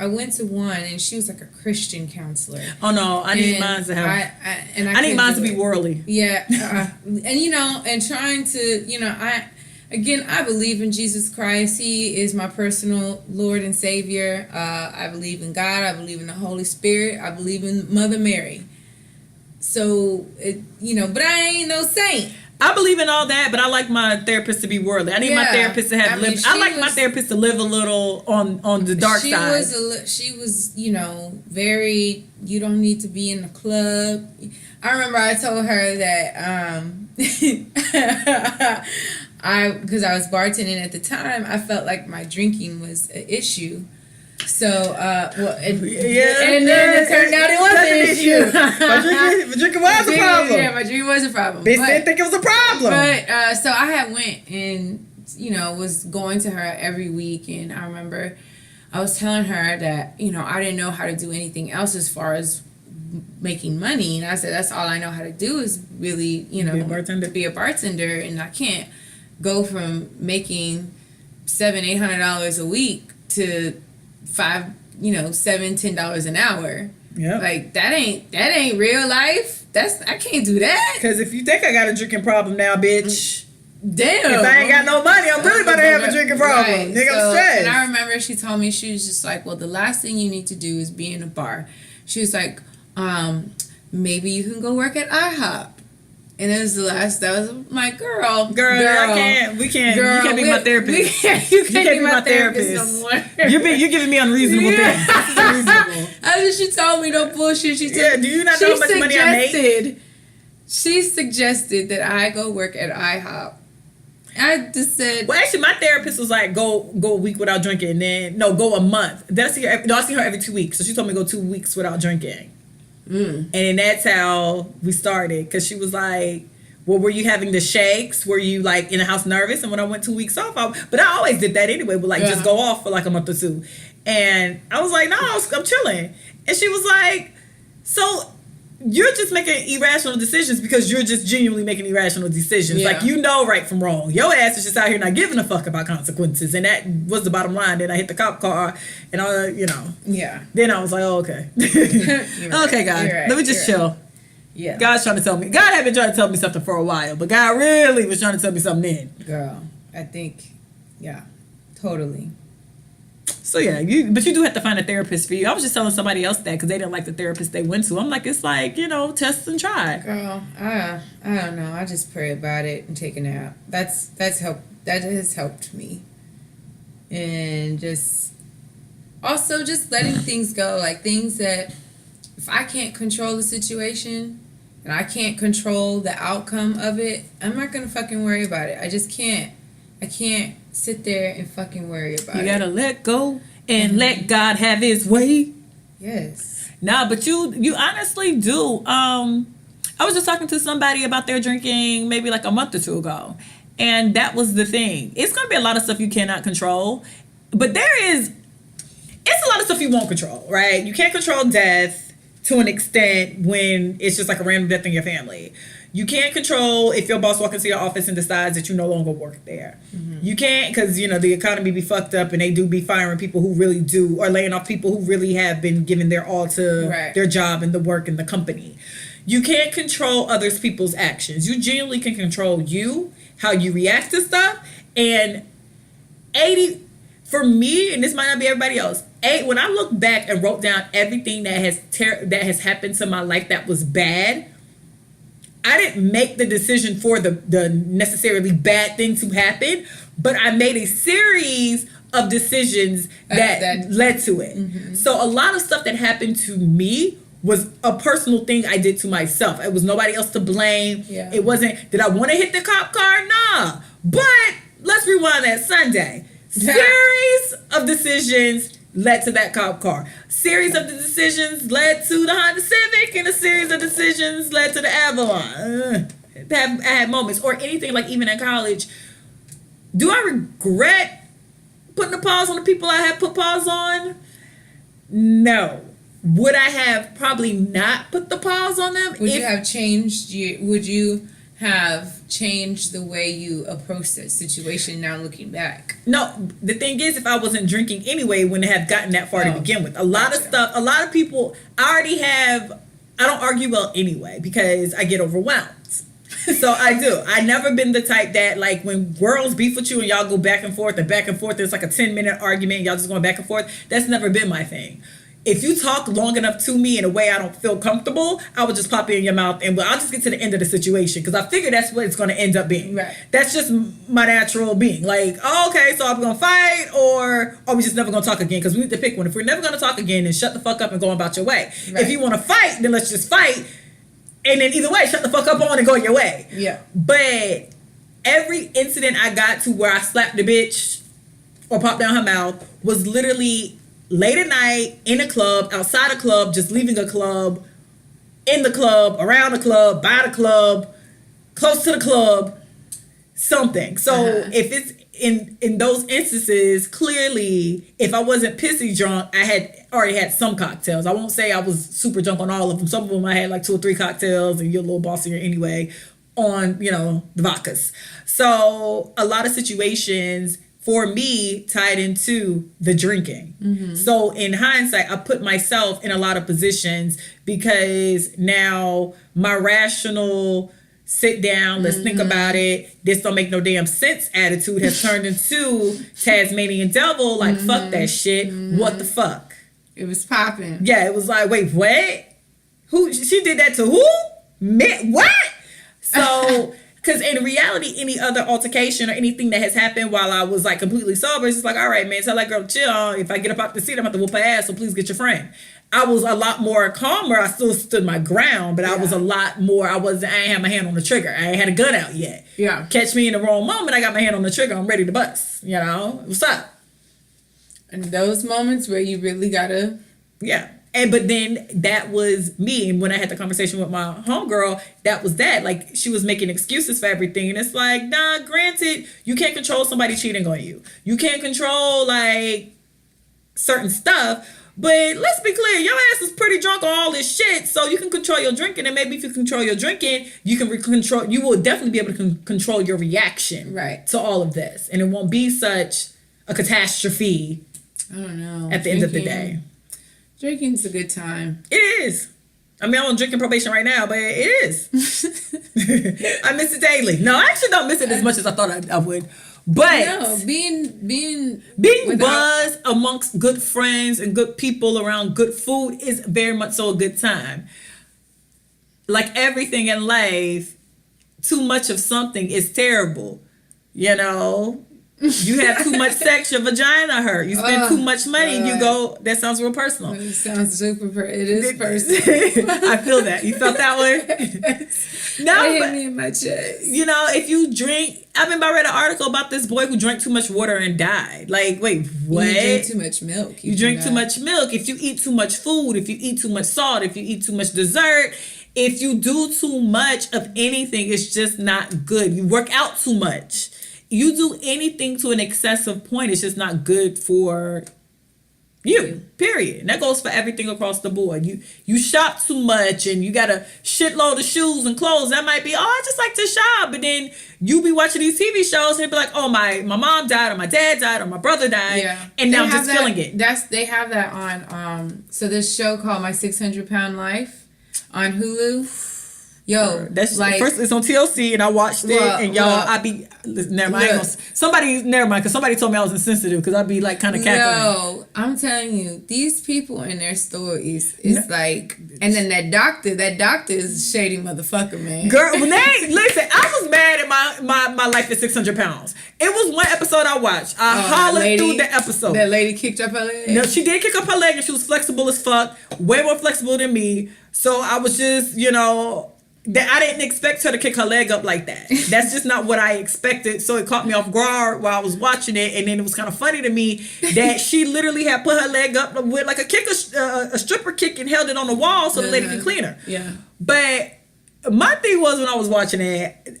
went to one and she was like a Christian counselor. Oh no, I need mine to have. I need mine to be worldly. Yeah, and you know, and trying to, you know, I believe in Jesus Christ. He is my personal Lord and Savior. I believe in God. I believe in the Holy Spirit. I believe in Mother Mary. So, but I ain't no saint. I believe in all that, but I like my therapist to be worldly. I need my therapist to have I like my therapist to live a little on the dark side. She was, very, you don't need to be in the club. I remember I told her that because I was bartending at the time, I felt like my drinking was an issue. So, and then it turned out it was an issue. My drinking was a problem. Yeah, my drinking was a problem. Bitch didn't think it was a problem. But, so I had went and, was going to her every week. And I remember I was telling her that, you know, I didn't know how to do anything else as far as making money. And I said, that's all I know how to do is really, you know, be a bartender. And I can't go from making $700-800 a week to $7-10 an hour. Yeah. Like that ain't real life. I can't do that. Because if you think I got a drinking problem now, bitch. Damn. If I ain't got no money, I'm really about to have a drinking problem. Right. Nigga, I'm stressed. And I remember she told me, she was just like, well, the last thing you need to do is be in a bar. She was like, maybe you can go work at IHOP. And it was that was my girl. Girl, I can't. We can't. Girl, you can't be my therapist. You can't be my therapist no more. You're giving me unreasonable things. This is unreasonable. After she told me no bullshit, she said, do you not know how much money I make? She suggested that I go work at IHOP. I just said... Well, actually, my therapist was like, go a week without drinking, and then, go a month. Then I see her every 2 weeks. So she told me to go 2 weeks without drinking. And then that's how we started. Because she was like, well, were you having the shakes? Were you, like, in the house nervous? And when I went 2 weeks off, but I always did that anyway, but, like, just go off for, like, a month or two. And I was like, no, I'm chilling. And she was like, so... you're just making irrational decisions because you're just genuinely making irrational decisions. Yeah. Like, right from wrong. Your ass is just out here not giving a fuck about consequences. And that was the bottom line. Then I hit the cop car and Yeah. Then I was like, oh, okay. Okay, God. Right. Let me just chill. Yeah. God's trying to tell me. God had been trying to tell me something for a while, but God really was trying to tell me something then. Girl, I think, yeah, totally. So yeah, but you do have to find a therapist for you. I was just telling somebody else that because they didn't like the therapist they went to. I'm like, it's like, test and try. Girl, I don't know. I just pray about it and take a nap. That's helped. That has helped me. And just letting things go, like things that if I can't control the situation and I can't control the outcome of it, I'm not gonna fucking worry about it. I just can't. I can't sit there and fucking worry about it. You gotta let go and let God have his way. Yes. Nah, but you honestly do. I was just talking to somebody about their drinking maybe like a month or two ago. And that was the thing. It's gonna be a lot of stuff you cannot control. But it's a lot of stuff you won't control, right? You can't control death to an extent when it's just like a random death in your family. You can't control if your boss walks into your office and decides that you no longer work there. Mm-hmm. You can't because, the economy be fucked up and they do be firing people who really do or laying off people who really have been giving their all to their job and the work and the company. You can't control other people's actions. You genuinely can control how you react to stuff. And for me, and this might not be everybody else, when I look back and wrote down everything that has happened to my life that was bad, I didn't make the decision for the necessarily bad thing to happen, but I made a series of decisions that led to it. Mm-hmm. So a lot of stuff that happened to me was a personal thing I did to myself. It was nobody else to blame. Yeah. It wasn't, did I want to hit the cop car? Nah. But let's rewind that Sunday. Series of decisions led to that cop car. Series of the decisions led to the Honda Civic, and a series of decisions led to the Avalon. I had moments, or anything like even in college. Do I regret putting a pause on the people I have put pause on? No. Would I have probably not put the pause on them? Would you have changed the way you approach that situation now looking back? No, the thing is, if I wasn't drinking anyway, wouldn't have gotten that far to begin with. A lot of people, I don't argue well anyway because I get overwhelmed. So I do. I never been the type that, like, when girls beef with you and y'all go back and forth, it's like a 10-minute argument, y'all just going back and forth. That's never been my thing. If you talk long enough to me in a way I don't feel comfortable, I would just pop it in your mouth and I'll just get to the end of the situation because I figure that's what it's going to end up being. Right. That's just my natural being. Like, oh, okay, so I'm going to fight or are we just never going to talk again? Because we need to pick one. If we're never going to talk again, then shut the fuck up and go about your way. Right. If you want to fight, then let's just fight. And then either way, shut the fuck up on and go your way. Yeah. But every incident I got to where I slapped the bitch or popped down her mouth was literally late at night, in a club, outside a club, just leaving a club, in the club, around the club, by the club, close to the club. something. So if it's in those instances, clearly, if I wasn't pissy drunk, I had already had some cocktails. I won't say I was super drunk on all of them. Some of them I had like 2 or 3 cocktails, and you're a little bossier anyway on, you know, the vodkas. So a lot of situations for me tied into the drinking. So in hindsight, I put myself in a lot of positions because now my rational sit down, let's think about it, this don't make no damn sense attitude has turned into Tasmanian devil, like fuck that shit, what the fuck? It was popping. Yeah, it was like, wait, what? Who? She did that to who? Me? What? So, because in reality, any other altercation or anything that has happened while I was like completely sober, it's just like, all right, man, tell that girl to chill. If I get up off the seat, I'm going to whoop her ass, so please get your friend. I was a lot more calmer. I still stood my ground, but I was a lot more, I ain't had my hand on the trigger. I ain't had a gun out yet. Yeah. Catch me in the wrong moment, I got my hand on the trigger. I'm ready to bust. You know? What's up? And those moments where you really gotta... Yeah. But then that was me. And when I had the conversation with my homegirl, that was that. Like, she was making excuses for everything. And it's like, nah, granted, you can't control somebody cheating on you. You can't control, like, certain stuff. But let's be clear, your ass is pretty drunk on all this shit, so you can control your drinking. And maybe if you control your drinking, you can control. You will definitely be able to control your reaction to all of this. And it won't be such a catastrophe I don't know. At the end of the day. Drinking's a good time. It is. I mean, I'm on drinking probation right now, but it is. I miss it daily. No, I actually don't miss it as much as I thought I would. But no, being buzzed amongst good friends and good people around good food is very much so a good time. Like everything in life, too much of something is terrible. You know, you have too much sex, your vagina hurt. You spend too much money, and you go. That sounds real personal. It sounds super. It is personal. I feel that. You felt that one? No, it hit me in my chest. You know, if you drink, I read an article about this boy who drank too much water and died. Like, wait, what? You drink too much milk. You drink too much milk. If you eat too much food, if you eat too much salt, if you eat too much dessert, if you do too much of anything, it's just not good. You work out too much. You do anything to an excessive point, it's just not good for you, period. And that goes for everything across the board. You shop too much and you got a shitload of shoes and clothes. That might be, I just like to shop. But then you be watching these TV shows and be like, oh, my mom died or my dad died or my brother died. Yeah. And now I'm just feeling it. They have that on, so this show called My 600 Pound Life on Hulu. Yo, that's like first it's on TLC and I watched it and y'all I be never mind. Because somebody told me I was insensitive because I'd be like kind of cackling. Yo, I'm telling you, these people and their stories is like, and then that doctor is a shady motherfucker, man. Girl, listen, I was mad at my life at 600 pounds. It was one episode I watched. I hollered through the episode. That lady kicked up her leg. No, she did kick up her leg and she was flexible as fuck, way more flexible than me. So I was just, that I didn't expect her to kick her leg up like that. That's just not what I expected. So it caught me off guard while I was watching it. And then it was kind of funny to me that she literally had put her leg up with like a stripper kick and held it on the wall so the lady could clean her. Yeah. But my thing was when I was watching it,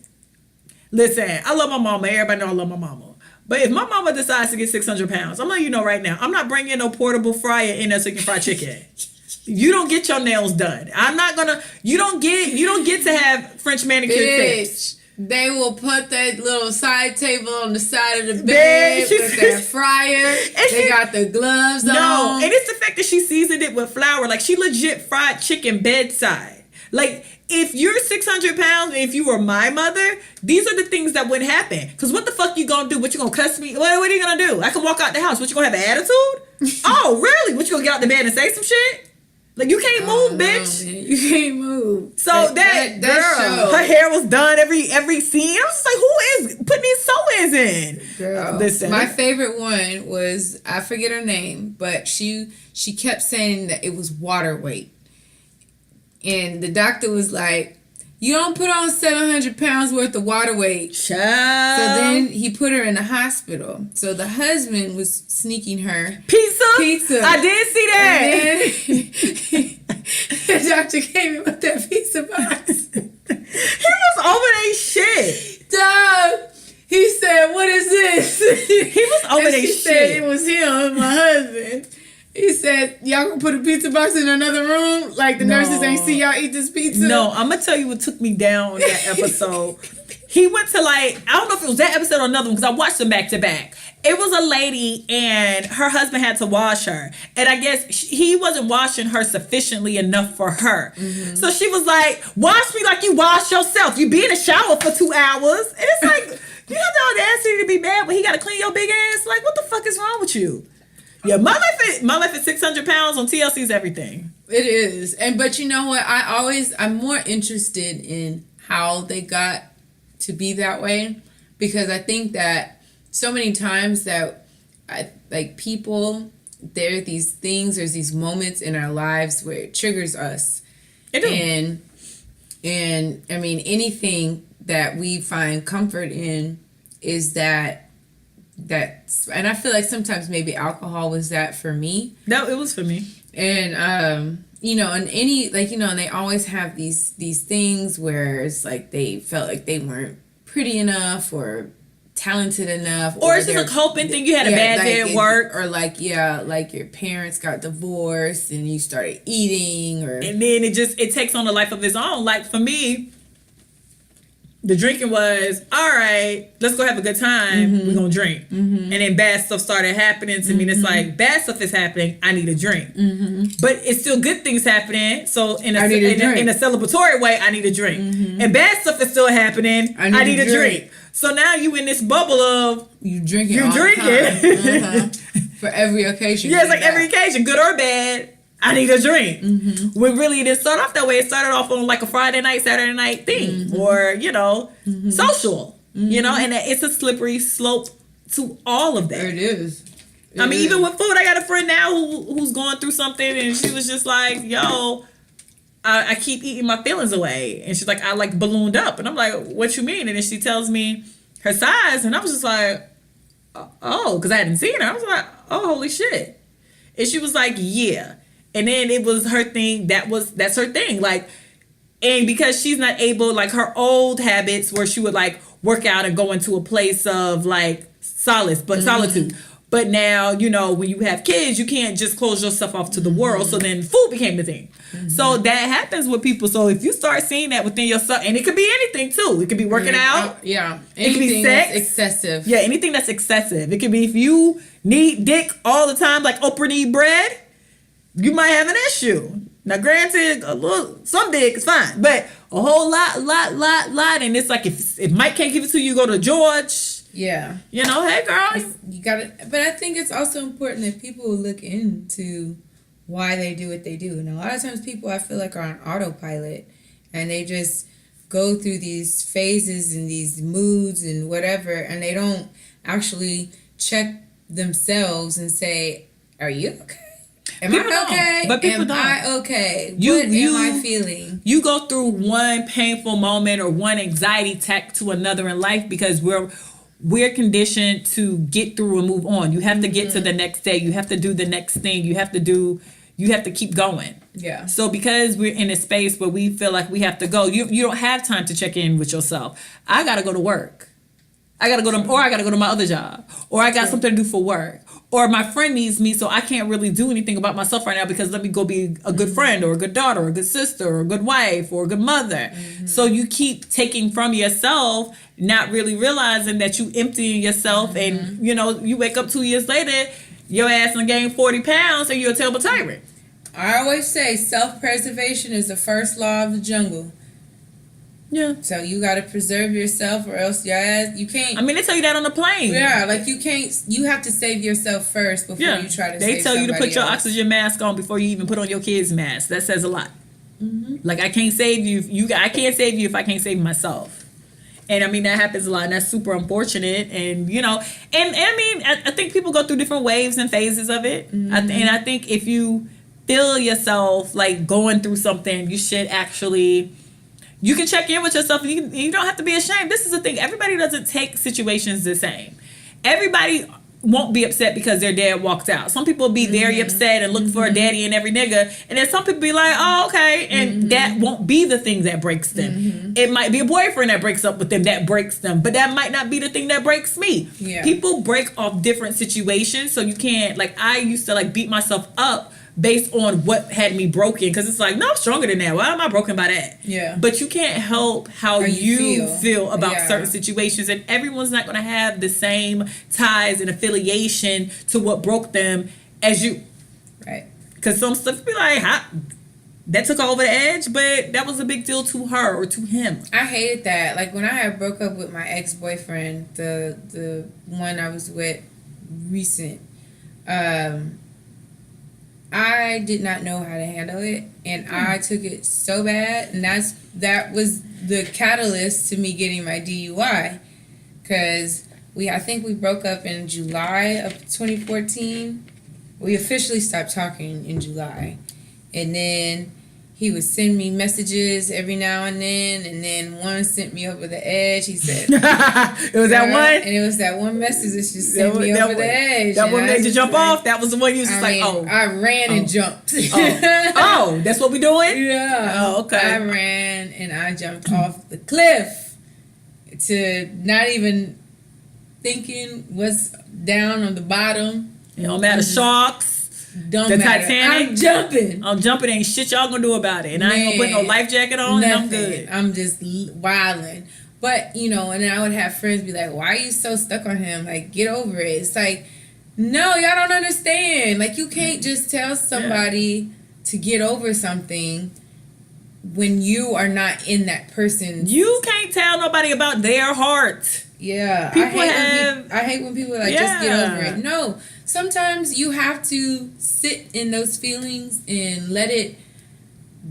listen, I love my mama. Everybody know I love my mama. But if my mama decides to get 600 pounds, I'm letting you know right now, I'm not bringing no portable fryer in there so you can fry chicken. You don't get your nails done. You don't get to have French manicure tips. They will put that little side table on the side of the bed with their fryer. They got the gloves on. No, and it's the fact that she seasoned it with flour. Like, she legit fried chicken bedside. Like, if you're 600 pounds, if you were my mother, these are the things that would happen. Because what the fuck you gonna do? What you gonna cuss me? What are you gonna do? I can walk out the house. What, you gonna have an attitude? Oh, really? What, you gonna get out the bed and say some shit? Like, you can't move, bitch. Man. You can't move. So that girl, her hair was done every scene. I was just like, who is putting these sew-ins in? Girl, listen. My favorite one was, I forget her name, but she kept saying that it was water weight. And the doctor was like, you don't put on 700 pounds worth of water weight. Child. So then he put her in the hospital. So the husband was sneaking her pizza. I did see that. The doctor came in with that pizza box. He was over that shit. Dog. over and their she shit. said it was him, my husband. He said, y'all gonna put a pizza box in another room? Like the nurses ain't see y'all eat this pizza? No, I'm gonna tell you what took me down on that episode. He went to I don't know if it was that episode or another one because I watched them back to back. It was a lady and her husband had to wash her. And I guess he wasn't washing her sufficiently enough for her. Mm-hmm. So she was like, wash me like you wash yourself. You be in the shower for 2 hours. And it's like, you have the audacity to be mad when he gotta clean your big ass. Like, what the fuck is wrong with you? Yeah, my life at 600 pounds on TLC is everything. It is. But you know what? I'm more interested in how they got to be that way, because I think that so many times that people, there's these moments in our lives where it triggers us. It do. And I mean, anything that we find comfort in is that's, and I feel like sometimes maybe alcohol was that for me. No, it was for me. And and and they always have these things where it's like they felt like they weren't pretty enough or talented enough, or it's just a coping thing. You had a bad day at work, or like your parents got divorced and you started eating, and then it takes on a life of its own. Like for me, the drinking was, all right, let's go have a good time. Mm-hmm. We're going to drink. Mm-hmm. And then bad stuff started happening to me. And it's like, bad stuff is happening. I need a drink. Mm-hmm. But it's still good things happening. So in a celebratory way, I need a drink. Mm-hmm. And bad stuff is still happening. I need a drink. So now you in this bubble of... You're drinking. Uh-huh. For every occasion. Yeah, it's like every occasion, good or bad. I need a drink. Mm-hmm. When really it didn't start off that way. It started off on like a Friday night, Saturday night thing. Mm-hmm. Or, social. Mm-hmm. And it's a slippery slope to all of that. It is. Even with food, I got a friend now who's going through something, and she was just like, yo, I keep eating my feelings away. And she's like, I ballooned up. And I'm like, what you mean? And then she tells me her size, and I was just like, oh, because I hadn't seen her. I was like, oh, holy shit. And she was like, yeah. And then it was her thing. That's her thing. And because she's not able, her old habits where she would work out and go into a place of solace, but solitude. But now, when you have kids, you can't just close yourself off to the world. So then food became the thing. Mm-hmm. So that happens with people. So if you start seeing that within yourself, and it could be anything too. It could be working out. Yeah. It could be sex. That's excessive. Yeah, anything that's excessive. It could be if you need dick all the time, like Oprah need bread, you might have an issue. Now, granted, some dick is fine, but a whole lot, and it's like if Mike can't give it to you, go to George. Yeah. Hey, girl. You got it. But I think it's also important that people look into why they do what they do. And a lot of times people, I feel like, are on autopilot, and they just go through these phases and these moods and whatever, and they don't actually check themselves and say, are you okay? Am I okay? But people don't. Am I okay? What am I feeling? You go through one painful moment or one anxiety attack to another in life because we're conditioned to get through and move on. You have to get to the next day. You have to do the next thing. You have to keep going. Yeah. So because we're in a space where we feel like we have to go, you don't have time to check in with yourself. I got to go to work. I got to go to my other job, or I got something to do for work, or my friend needs me, so I can't really do anything about myself right now because let me go be a good friend or a good daughter or a good sister or a good wife or a good mother. Mm-hmm. So you keep taking from yourself, not really realizing that you emptying yourself, and you wake up 2 years later, your ass done gained 40 pounds and you're a terrible tyrant. I always say self-preservation is the first law of the jungle. Yeah. So you got to preserve yourself, or else your ass, you can't. They tell you that on the plane. Yeah, you can't. You have to save yourself first before you try to. They tell you to put your oxygen mask on before you even put on your kid's mask. That says a lot. Mm-hmm. I can't save you. I can't save you if I can't save myself. And that happens a lot, and that's super unfortunate. And I think people go through different waves and phases of it. Mm-hmm. I think if you feel yourself going through something, you should actually. You can check in with yourself, and you don't have to be ashamed. This is the thing. Everybody doesn't take situations the same. Everybody won't be upset because their dad walked out. Some people be very upset and look for a daddy in every nigga. And then some people be like, oh, okay. And that won't be the thing that breaks them. It might be a boyfriend that breaks up with them that breaks them. But that might not be the thing that breaks me. Yeah. People break off different situations. So you can't, like, I used to, like, beat myself up based on what had me broken. Because it's like, no, I'm stronger than that. Why am I broken by that? Yeah. But you can't help how you feel about Yeah. certain situations. And everyone's not going to have the same ties and affiliation to what broke them as you. Right. Because some stuff be like, that took her over the edge, but that was a big deal to her or to him. I hated that. Like when I had broke up with my ex-boyfriend, the one I was with recent, I did not know how to handle it, and I took it so bad, and that was the catalyst to me getting my DUI, because I think we broke up in July of 2014. We officially stopped talking in July, and then he would send me messages every now and then one sent me over the edge. He said, it was that one? And it was that one message that just sent me over the edge. That one made you jump off? That was the one you was just like, I ran and jumped. Oh, that's what we doing? Yeah. Oh, okay. I ran and I jumped off the cliff to not even thinking what's down on the bottom. It don't matter, sharks. Don't the matter. Titanic. I'm jumping. Ain't shit y'all gonna do about it. And I ain't gonna put no life jacket on and I'm good. I'm just wilding. But, and then I would have friends be like, why are you so stuck on him? Like, get over it. It's like, no, y'all don't understand. Like, you can't just tell somebody to get over something when you are not in that person's... You can't tell nobody about their heart. Yeah. I hate when people are like, just get over it. No. Sometimes you have to sit in those feelings and let it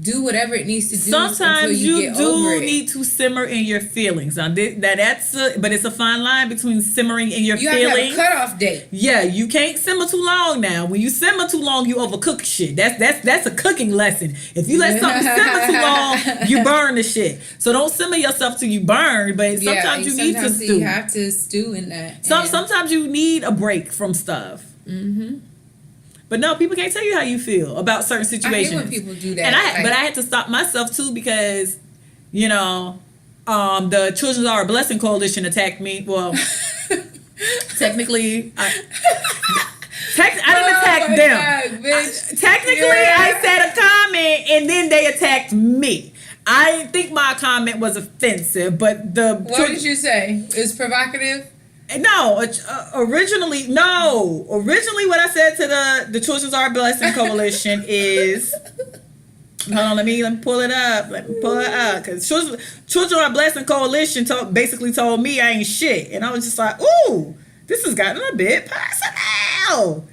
do whatever it needs to do. Sometimes you do need to simmer in your feelings. Now, but it's a fine line between simmering in your feelings. You have to have a cutoff date. Yeah, you can't simmer too long now. When you simmer too long, you overcook shit. That's a cooking lesson. If you let something simmer too long, you burn the shit. So don't simmer yourself till you burn, but sometimes you need to stew. You have to stew in that. Sometimes you need a break from stuff. Mm-hmm. But no, people can't tell you how you feel about certain situations. I hate when people do that. And but I had to stop myself too because, the Children Are a Blessing Coalition attacked me. Well, technically, I didn't attack them. God, Technically, I said a comment and then they attacked me. I didn't think my comment was offensive, but what did you say? It's provocative? No, originally what I said to the Children Are a Blessing Coalition is, hold on, let me pull it up. Because Children Are a Blessing Coalition basically told me I ain't shit. And I was just like, ooh, this has gotten a bit personal.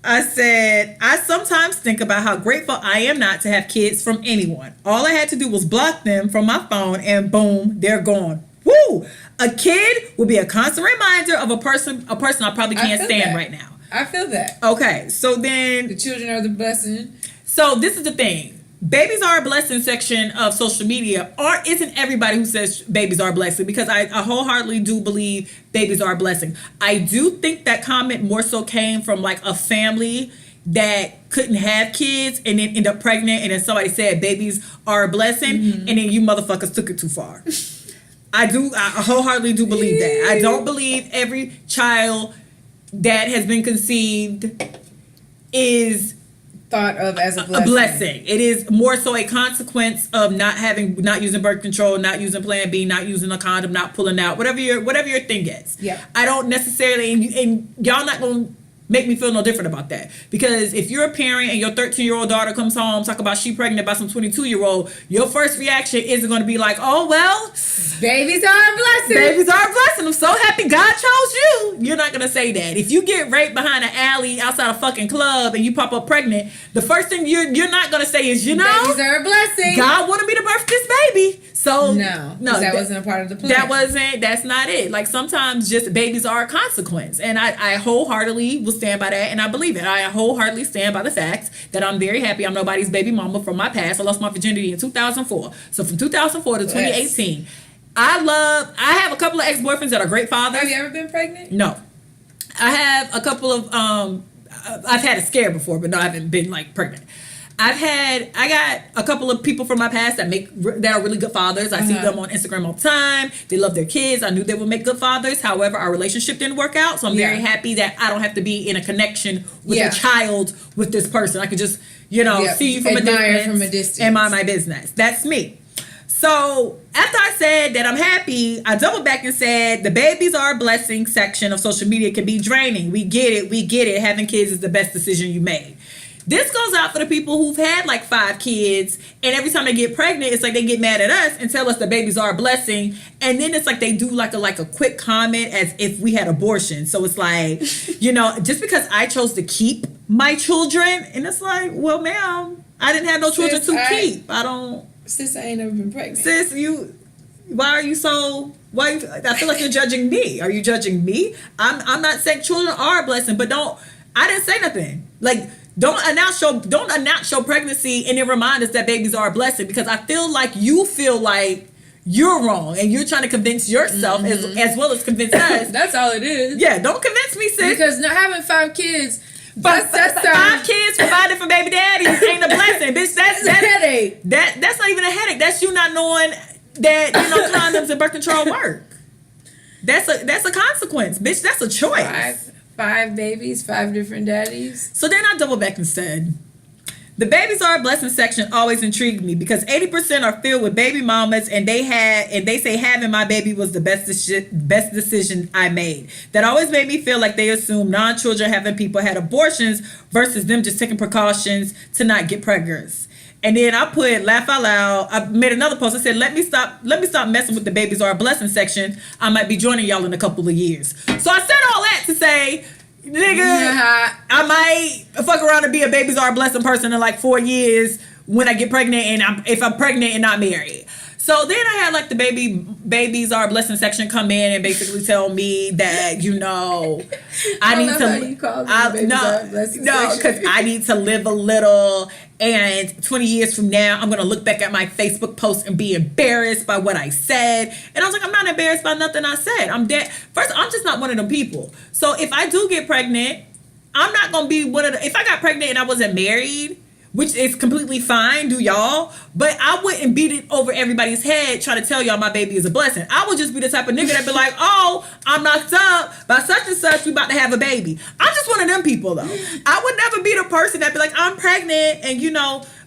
I said, I sometimes think about how grateful I am not to have kids from anyone. All I had to do was block them from my phone and boom, they're gone. Woo! A kid will be a constant reminder of a person I probably can't stand right now. I feel that. Okay, so then... The children are the blessing. So this is the thing. Babies are a blessing section of social media isn't everybody who says babies are a blessing, because I wholeheartedly do believe babies are a blessing. I do think that comment more so came from like a family that couldn't have kids and then end up pregnant, and then somebody said babies are a blessing, and then you motherfuckers took it too far. I wholeheartedly do believe that. I don't believe every child that has been conceived is thought of as a blessing. A blessing. It is more so a consequence of not using birth control, not using Plan B, not using a condom, not pulling out, whatever your thing is. Yeah. I don't necessarily, and y'all not gonna make me feel no different about that, because if you're a parent and your 13-year-old daughter comes home talk about she pregnant by some 22-year-old, your first reaction isn't going to be like, oh well, babies are a blessing. Babies are a blessing. I'm so happy God chose you. You're not going to say that. If you get raped behind an alley outside a fucking club and you pop up pregnant, the first thing you're not going to say is, babies are a blessing. God wanted me to birth this baby. So no, that wasn't a part of the plan. That's not it. Like sometimes just babies are a consequence. And I wholeheartedly will stand by that, and I believe it. I wholeheartedly stand by the fact that I'm very happy I'm nobody's baby mama from my past. I lost my virginity in 2004. So from 2004 to 2018, I have a couple of ex-boyfriends that are great fathers. Have you ever been pregnant? No. I have a couple of I've had a scare before, but no, I haven't been like pregnant. I got a couple of people from my past that are really good fathers. I see them on Instagram all the time. They love their kids. I knew they would make good fathers. However, our relationship didn't work out. So I'm very happy that I don't have to be in a connection with a child with this person. I could just, see you from a distance and mind my business. That's me. So after I said that I'm happy, I doubled back and said the babies are a blessing section of social media can be draining. We get it. Having kids is the best decision you made. This goes out for the people who've had like 5 kids, and every time they get pregnant, it's like they get mad at us and tell us the babies are a blessing, and then it's like they do like a quick comment as if we had abortion. So it's like, just because I chose to keep my children, and it's like, well, ma'am, I didn't have no children to keep. Sis, I ain't never been pregnant. Sis, I feel like you're judging me. Are you judging me? I'm not saying children are a blessing, but I didn't say nothing. Like, don't announce your pregnancy and then remind us that babies are a blessing, because I feel like you feel like you're wrong and you're trying to convince yourself as well as convince us. That's all it is. Yeah, don't convince me, sis. Because not having 5 kids, that's 5 kids provided for baby daddies ain't a blessing, bitch. That's a headache. That's not even a headache. That's you not knowing that condoms and birth control work. That's a consequence, bitch. That's a choice. 5 babies, 5 different daddies. So then I double back and said, the babies are a blessing section always intrigued me because 80% are filled with baby mamas, and they say having my baby was the best decision I made. That always made me feel like they assume non-children having people had abortions versus them just taking precautions to not get preggers. And then I put laugh out loud. I made another post. I said, let me stop messing with the babies are a blessing section. I might be joining y'all in a couple of years. So I said all that to say, nigga, I might fuck around and be a babies are a blessing person in like 4 years when I get pregnant, and if I'm pregnant and not married. So then I had like the babies are a blessing section come in and basically tell me that, I need to, because I need to live a little, and 20 years from now, I'm going to look back at my Facebook post and be embarrassed by what I said. And I was like, I'm not embarrassed by nothing I said. I'm dead. First, I'm just not one of them people. So if I do get pregnant, I'm not going to be one of if I got pregnant and I wasn't married, which is completely fine, do y'all, but I wouldn't beat it over everybody's head trying to tell y'all my baby is a blessing. I would just be the type of nigga that be like, oh, I'm knocked up by such and such, we about to have a baby. I'm just one of them people, though. I would never be the person that be like, I'm pregnant, and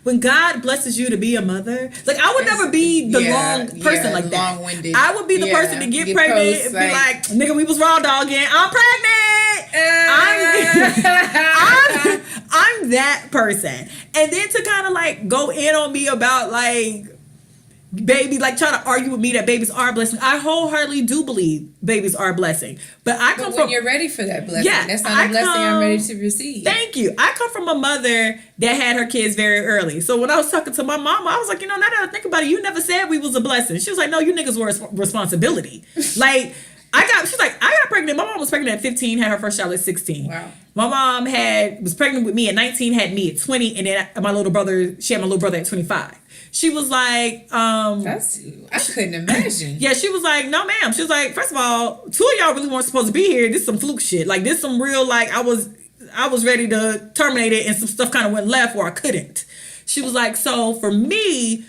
when God blesses you to be a mother, like I would never be the long person like that. Long-winded. I would be the person to get pregnant and be like, nigga, we was raw dogging. I'm pregnant. I'm that person. And then to kind of like go in on me about like baby, like trying to argue with me that babies are a blessing. I wholeheartedly do believe babies are a blessing. But when you're ready for that blessing, that's not a blessing I'm ready to receive. Thank you. I come from a mother that had her kids very early. So when I was talking to my mom, I was like, now that I think about it, you never said we was a blessing. She was like, no, you niggas were a responsibility. Like, I got pregnant. My mom was pregnant at 15, had her first child at 16. Wow. My mom was pregnant with me at 19, had me at 20, and then she had my little brother at 25. She was like, I couldn't imagine. Yeah, she was like, no, ma'am. She was like, first of all, 2 of y'all really weren't supposed to be here. This is some fluke shit. Like, this some real, like, I was ready to terminate it, and some stuff kind of went left where I couldn't. She was like, so for me,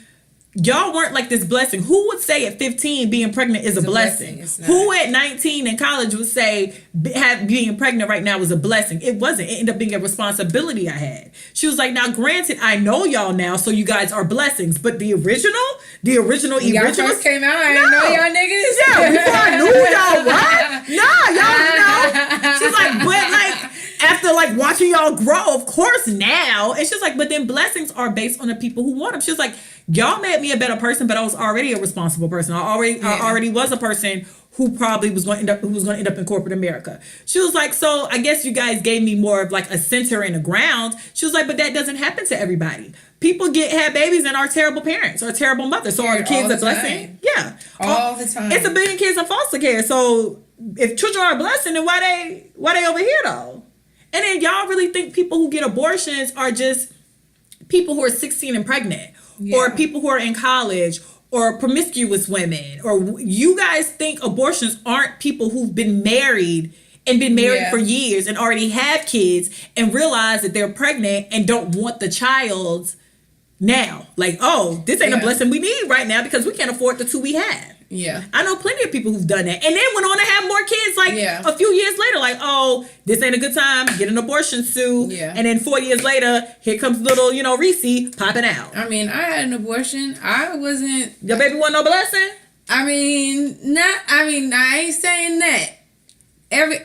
y'all weren't like this blessing. Who would say at 15 being pregnant is a blessing? Who at 19 in college would say being pregnant right now is a blessing? It wasn't. It ended up being a responsibility I had. She was like, now granted, I know y'all now, so you guys are blessings. But the original y'all first came out, I didn't know y'all niggas. Yeah, before I knew y'all what? Y'all know. She's like, but like, after like watching y'all grow, of course now. And she's like, but then blessings are based on the people who want them. She was like, y'all made me a better person, but I was already a responsible person. I already was a person who probably was going to end up in corporate America. She was like, so I guess you guys gave me more of like a center and a ground. She was like, but that doesn't happen to everybody. People have babies and are terrible parents or terrible mothers. So are the kids a blessing? Yeah. All the time. It's 1 billion kids in foster care. So if children are a blessing, then why they over here though? And then y'all really think people who get abortions are just people who are 16 and pregnant, or people who are in college, or promiscuous women, or you guys think abortions aren't people who've been married and been married for years and already have kids and realize that they're pregnant and don't want the child now. Like, oh, this ain't a blessing we need right now because we can't afford the 2 we have. Yeah. I know plenty of people who've done that. And then went on to have more kids like a few years later. Like, oh, this ain't a good time. Get an abortion suit. Yeah. And then 4 years later, here comes little, Reese popping out. I mean, I had an abortion. I wasn't... Your baby wasn't no blessing? I ain't saying that. Every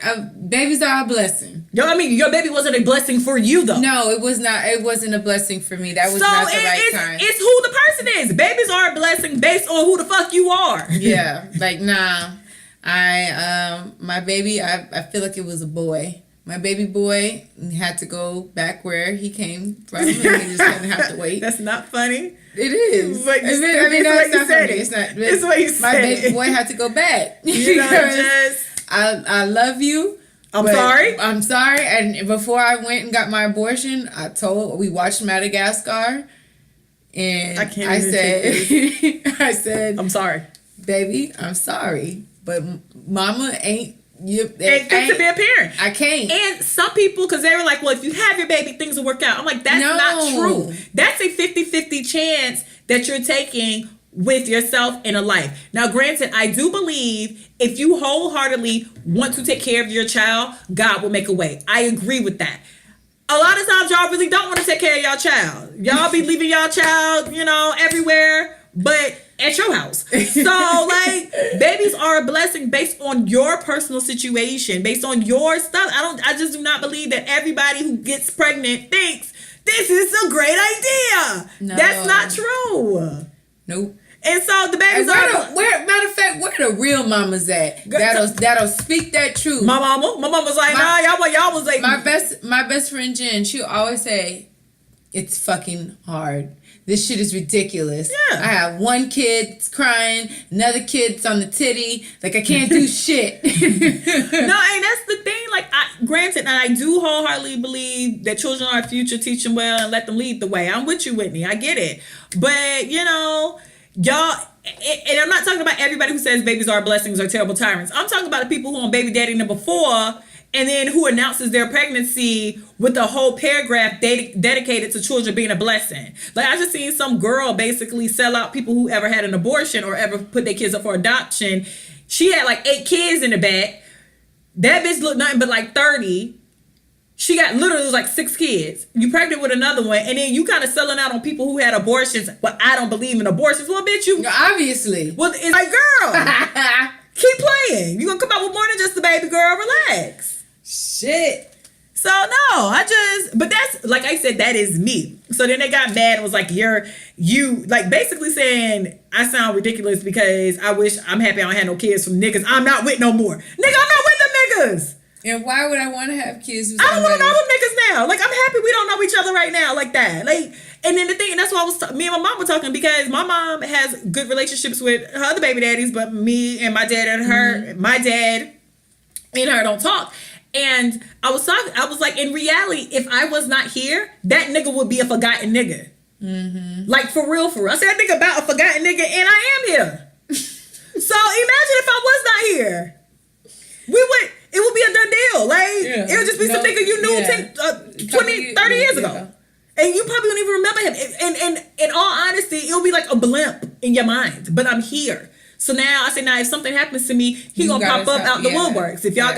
babies are a blessing. Your baby wasn't a blessing for you though. No, it was not. It wasn't a blessing for me. That was not the right time. It's who the person is. Babies are a blessing based on who the fuck you are. Yeah, like nah. My baby. I feel like it was a boy. My baby boy had to go back where he came from. And he just didn't have to wait. That's not funny. It is. But it's not funny. It's not. It's what you said. My baby boy had to go back. I love you. I'm sorry. I'm sorry. And before I went and got my abortion, we watched Madagascar, and I said, I'm sorry, baby. I'm sorry, but Mama ain't. Ain't fit to be a parent. I can't. And some people, because they were like, well, if you have your baby, things will work out. I'm like, that's not true. That's a 50-50 chance that you're taking with yourself in a life. Now, granted, I do believe if you wholeheartedly want to take care of your child, God will make a way. I agree with that. A lot of times y'all really don't want to take care of y'all child. Y'all be leaving y'all child, everywhere but at your house. So, babies are a blessing based on your personal situation, based on your stuff. I just do not believe that everybody who gets pregnant thinks this is a great idea. No. That's not true. Nope. And so the babies matter of fact, where the real mamas at? That'll speak that truth. My mama's like, y'all was like my best friend Jen, she'll always say, it's fucking hard. This shit is ridiculous. Yeah. I have one kid crying, another kid's on the titty. Like, I can't do shit. No, and that's the thing. Granted, and I do wholeheartedly believe that children are our future, teach them well, and let them lead the way. I'm with you, Whitney. I get it. But, y'all, and I'm not talking about everybody who says babies are blessings or terrible tyrants. I'm talking about the people who on baby daddy number 4 and then who announces their pregnancy with a whole paragraph dedicated to children being a blessing. Like, I just seen some girl basically sell out people who ever had an abortion or ever put their kids up for adoption. She had 8 kids in the back. That bitch looked nothing but 30. She got literally 6 kids. You pregnant with another one, and then you kind of selling out on people who had abortions, but I don't believe in abortions. Well, bitch, you... Obviously. Well, it's like, girl, keep playing. You're going to come out with more than just a baby girl. Relax. Shit. So, no, but that's, like I said, that is me. So then they got mad and was like, you basically saying I sound ridiculous because I'm happy I don't have no kids from niggas I'm not with no more. Nigga, I'm not with them niggas. And why would I want to have kids with somebody? I don't want to know them niggas now. I'm happy we don't know each other right now like that. And then the thing, and that's why me and my mom were talking, because my mom has good relationships with her other baby daddies, but me and my dad and her, my dad and her don't talk. And I was like, in reality, if I was not here, that nigga would be a forgotten nigga. Mm-hmm. For real. I said, I think about a forgotten nigga, and I am here. So imagine if I was not here. It would be a done deal. It would just be some nigga you knew 20, 30 years ago. And you probably don't even remember him. And in all honesty, it'll be like a blimp in your mind. But I'm here. So now I say, if something happens to me, he gonna pop up out the woodworks. If y'all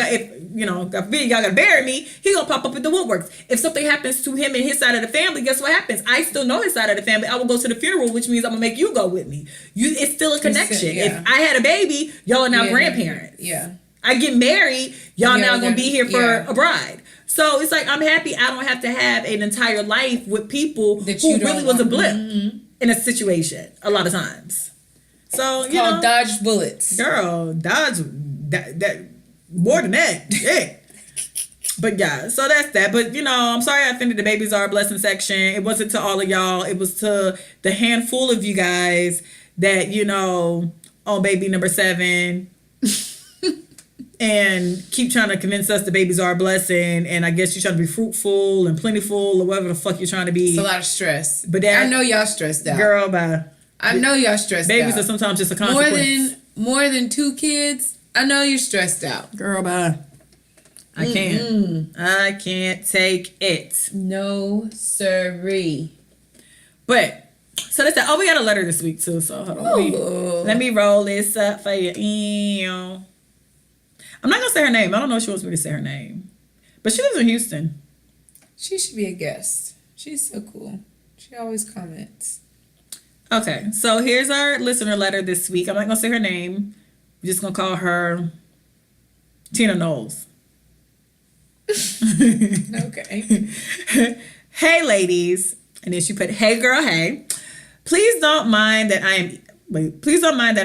y'all gotta bury me, he gonna pop up at the woodworks. If something happens to him and his side of the family, guess what happens? I still know his side of the family. I will go to the funeral, which means I'm gonna make you go with me. It's still a connection. If I had a baby, y'all are now grandparents. Yeah. I get married, y'all now gonna be here for a bride. So it's like, I'm happy I don't have to have an entire life with people who really was a blip in a situation a lot of times. So, dodge bullets. Girl, dodge that more than that. Yeah. But yeah, so that's that. But I'm sorry I offended the babies are a blessing section. It wasn't to all of y'all. It was to the handful of you guys that, on baby number 7 and keep trying to convince us the babies are a blessing. And I guess you're trying to be fruitful and plentiful or whatever the fuck you're trying to be. It's a lot of stress. But I know y'all stressed out. Girl, bye. I know y'all stressed Babies out. are sometimes just a consequence. More than 2 kids, I know you're stressed out. Girl, bye. I can't. I can't take it. No siree. But, so they said, we got a letter this week too. So hold on. Let me roll this up for you. I'm not going to say her name. I don't know if she wants me to say her name. But she lives in Houston. She should be a guest. She's so cool. She always comments. Okay, so here's our listener letter this week. I'm not going to say her name. We're just going to call her Tina Knowles. Okay. Hey, ladies. And then she put, hey, girl, hey. Please don't mind that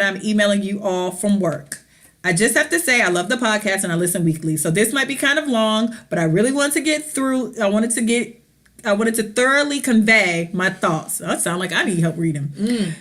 I'm emailing you all from work. I just have to say I love the podcast and I listen weekly. So this might be kind of long, but I really want to get through. I wanted to thoroughly convey my thoughts. That sound like I need help reading.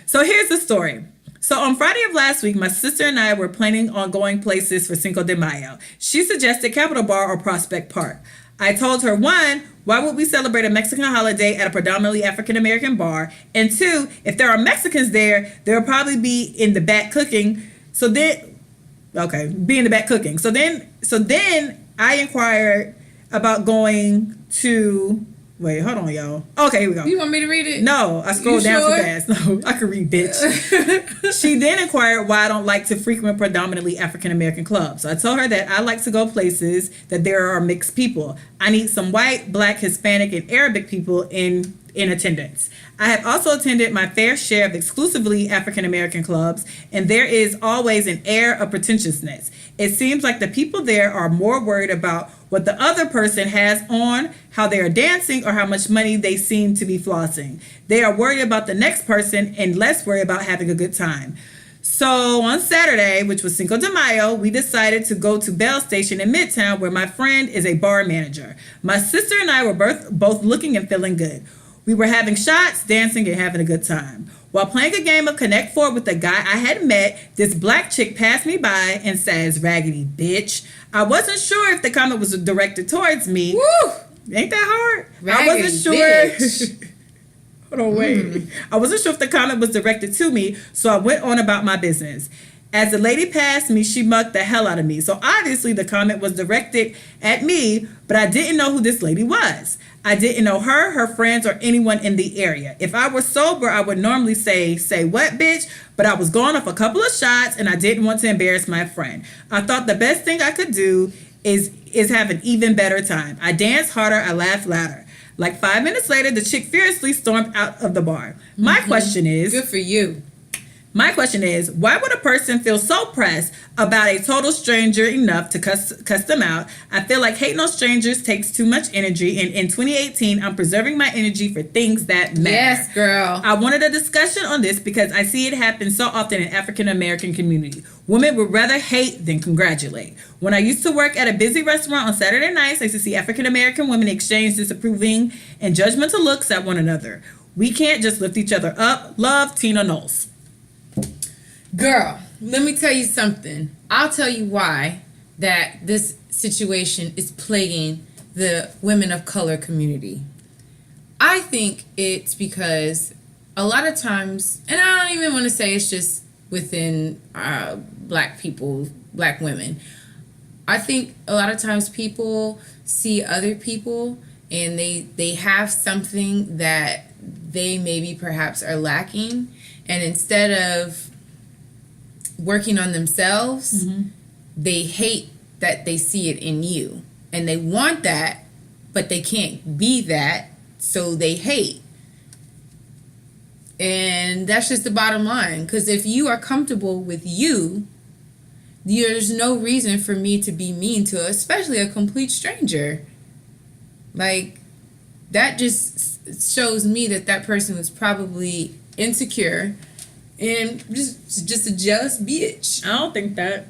So here's the story. So on Friday of last week, my sister and I were planning on going places for Cinco de Mayo. She suggested Capitol Bar or Prospect Park. I told her, 1, why would we celebrate a Mexican holiday at a predominantly African-American bar? And 2, if there are Mexicans there, they'll probably be in the back cooking. Be in the back cooking. So then I inquired about going to... Wait, hold on, y'all. Okay, here we go. You want me to read it? No, I scrolled down too fast. No, I can read, bitch. She then inquired why I don't like to frequent predominantly African-American clubs. So I told her that I like to go places that there are mixed people. I need some white, black, Hispanic, and Arabic people in attendance. I have also attended my fair share of exclusively African-American clubs, and there is always an air of pretentiousness. It seems like the people there are more worried about what the other person has on, how they are dancing, or how much money they seem to be flossing. They are worried about the next person and less worried about having a good time. So on Saturday, which was Cinco de Mayo, we decided to go to Bell Station in Midtown, where my friend is a bar manager. My sister and I were both looking and feeling good. We were having shots, dancing, and having a good time. While playing a game of Connect Four with the guy I had met, this black chick passed me by and says, "Raggedy bitch." I wasn't sure if the comment was directed towards me. Woo! Ain't that hard? Raggedy I wasn't sure. bitch. Hold on, wait. I wasn't sure if the comment was directed to me, so I went on about my business. As the lady passed me, she mugged the hell out of me. So obviously the comment was directed at me, but I didn't know who this lady was. I didn't know her friends, or anyone in the area. If I were sober, I would normally say what, bitch? But I was going off a couple of shots and I didn't want to embarrass my friend. I thought the best thing I could do is have an even better time. I danced harder, I laughed louder. Like 5 minutes later, the chick fiercely stormed out of the bar. My question is... Good for you. My question is, why would a person feel so pressed about a total stranger enough to cuss them out? I feel like hating on strangers takes too much energy, and in 2018, I'm preserving my energy for things that matter. Yes, girl. I wanted a discussion on this because I see it happen so often in African-American community. Women would rather hate than congratulate. When I used to work at a busy restaurant on Saturday nights, I used to see African-American women exchange disapproving and judgmental looks at one another. We can't just lift each other up. Love, Tina Knowles. Girl, let me tell you something. I'll tell you why that this situation is plaguing the women of color community. I think it's because a lot of times, and I don't even want to say it's just within black people, black women. I think a lot of times people see other people and they have something that they maybe perhaps are lacking, and instead of working on themselves, they hate that they see it in you, and they want that, but they can't be that, so they hate. And that's just the bottom line, because if you are comfortable with you, there's no reason for me to be mean to, especially a complete stranger. Like, that just shows me that person was probably insecure and just a jealous bitch. I don't think that.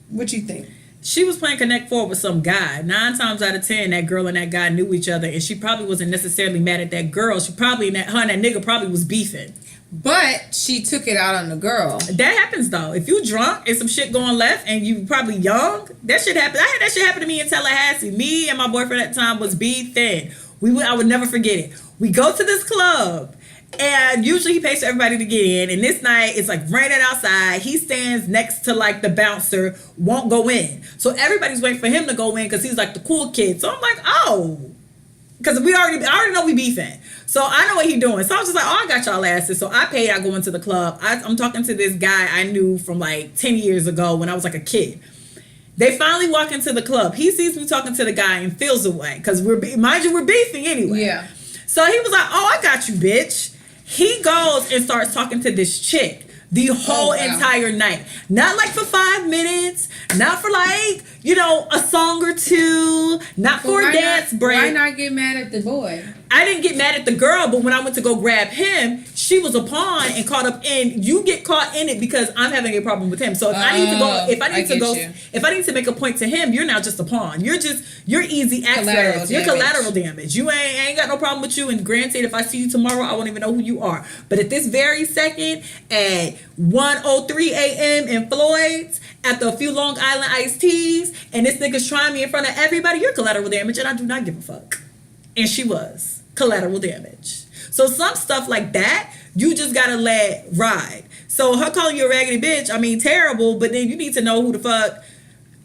What you think? She was playing Connect Four with some guy. 9 times out of 10, that girl and that guy knew each other, and she probably wasn't necessarily mad at that girl. She probably, her and that nigga probably was beefing. But she took it out on the girl. That happens though. If you drunk and some shit going left and you probably young, that shit happen. I had that shit happen to me in Tallahassee. Me and my boyfriend at the time was beefing. I would never forget it. We go to this club. And usually he pays for everybody to get in. And this night it's like raining outside. He stands next to like the bouncer, won't go in. So everybody's waiting for him to go in because he's like the cool kid. So I'm like, oh, because I already know we beefing. So I know what he doing. So I was just like, oh, I got y'all asses. So I paid out going to the club. I'm talking to this guy I knew from like 10 years ago when I was like a kid. They finally walk into the club. He sees me talking to the guy and feels away because we're beefing anyway. Yeah. So he was like, oh, I got you, bitch. He goes and starts talking to this chick the whole entire night. Not like for 5 minutes, not for like, a song or two, not for a dance break. Why not get mad at the boy? I didn't get mad at the girl, but when I went to go grab him, she was a pawn and caught up in. You get caught in it because I'm having a problem with him. So if I need to make a point to him, you're now just a pawn. You're easy access. You're collateral damage. You ain't got no problem with you. And granted, if I see you tomorrow, I won't even know who you are. But at this very second, at 1:03 a.m. in Floyd's, after a few Long Island iced teas, and this nigga's trying me in front of everybody, you're collateral damage, and I do not give a fuck. And she was collateral damage. So some stuff like that, you just gotta let ride. So her calling you a raggedy bitch, I mean, terrible, but then you need to know who the fuck.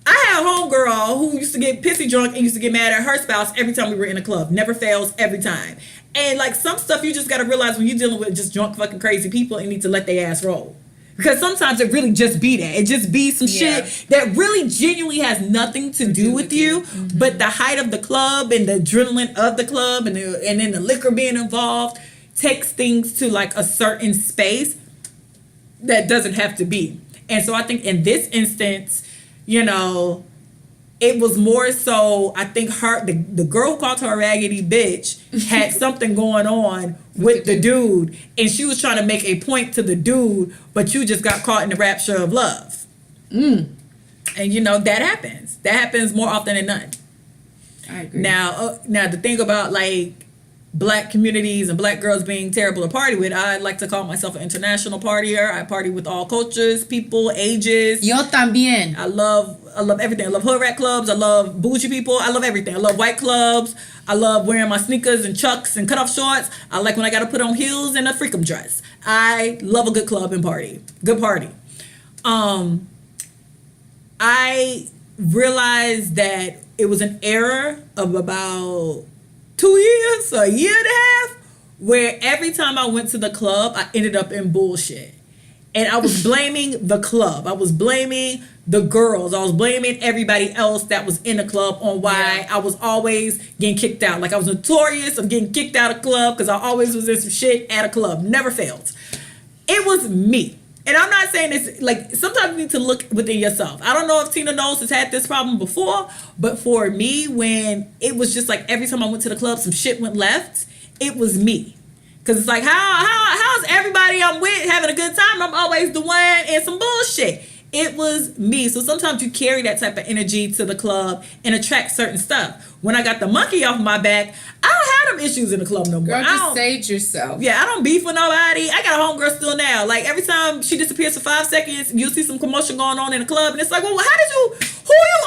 I had a homegirl who used to get pissy drunk and used to get mad at her spouse every time we were in a club. Never fails, every time. And like some stuff you just gotta realize when you're dealing with just drunk fucking crazy people, you need to let their ass roll. Because sometimes it really just be that. It just be some shit that really genuinely has nothing to do with you. Mm-hmm. But the height of the club and the adrenaline of the club and then the liquor being involved takes things to like a certain space that doesn't have to be. And so I think in this instance, it was more so, I think the girl who called her a raggedy bitch had something going on with the dude, and she was trying to make a point to the dude, but you just got caught in the rapture of love. And that happens. That happens more often than not. I agree. Now the thing about like black communities and black girls being terrible to party with, I like to call myself an international partier. I party with all cultures, people, ages. Yo también. I love everything. I love hood rat clubs. I love bougie people. I love everything. I love white clubs. I love wearing my sneakers and chucks and cutoff shorts. I like when I gotta put on heels and a freakum dress. I love a good club and party. Good party. I realized that it was an era of about 2 years, a year and a half, where every time I went to the club, I ended up in bullshit. And I was blaming the club. I was blaming the girls. I was blaming everybody else that was in the club on why I was always getting kicked out. Like I was notorious of getting kicked out of club because I always was in some shit at a club. Never failed. It was me. And I'm not saying this, like, sometimes you need to look within yourself. I don't know if Tina Knowles has had this problem before, but for me, when it was just like every time I went to the club, some shit went left, it was me. Because it's like, how's everybody I'm with having a good time? I'm always the one in some bullshit. It was me. So sometimes you carry that type of energy to the club and attract certain stuff. When I got the monkey off my back, I don't have them issues in the club no more. Girl, just sage yourself. Yeah, I don't beef with nobody. I got a homegirl still now. Like every time she disappears for 5 seconds, you'll see some commotion going on in the club. And it's like, well, who are you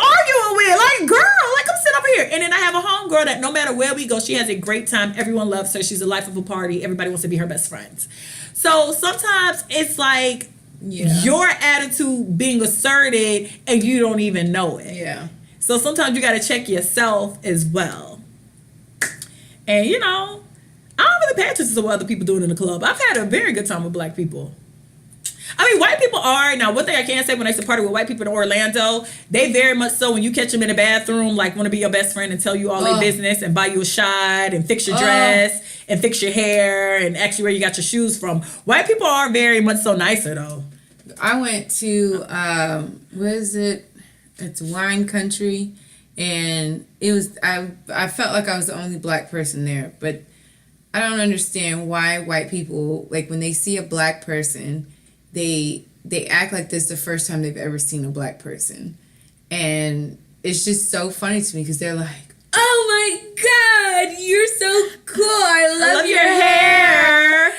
arguing with? Like, girl, like, come sit up here. And then I have a homegirl that no matter where we go, she has a great time. Everyone loves her. She's the life of a party. Everybody wants to be her best friends. So sometimes it's like, your attitude being asserted and you don't even know it. Yeah. So sometimes you got to check yourself as well. And I don't really pay attention to what other people doing in the club. I've had a very good time with black people. I mean, white people are, now one thing I can say when I used to party with white people in Orlando, they very much so, when you catch them in the bathroom, like want to be your best friend and tell you all their business and buy you a shot and fix your dress and fix your hair and ask you where you got your shoes from. White people are very much so nicer though. I went to, what is it? It's wine country. And it was, I felt like I was the only black person there. But I don't understand why white people, like when they see a black person, they act like this the first time they've ever seen a black person. And it's just so funny to me because they're like, oh my God, you're so cool. I love your hair.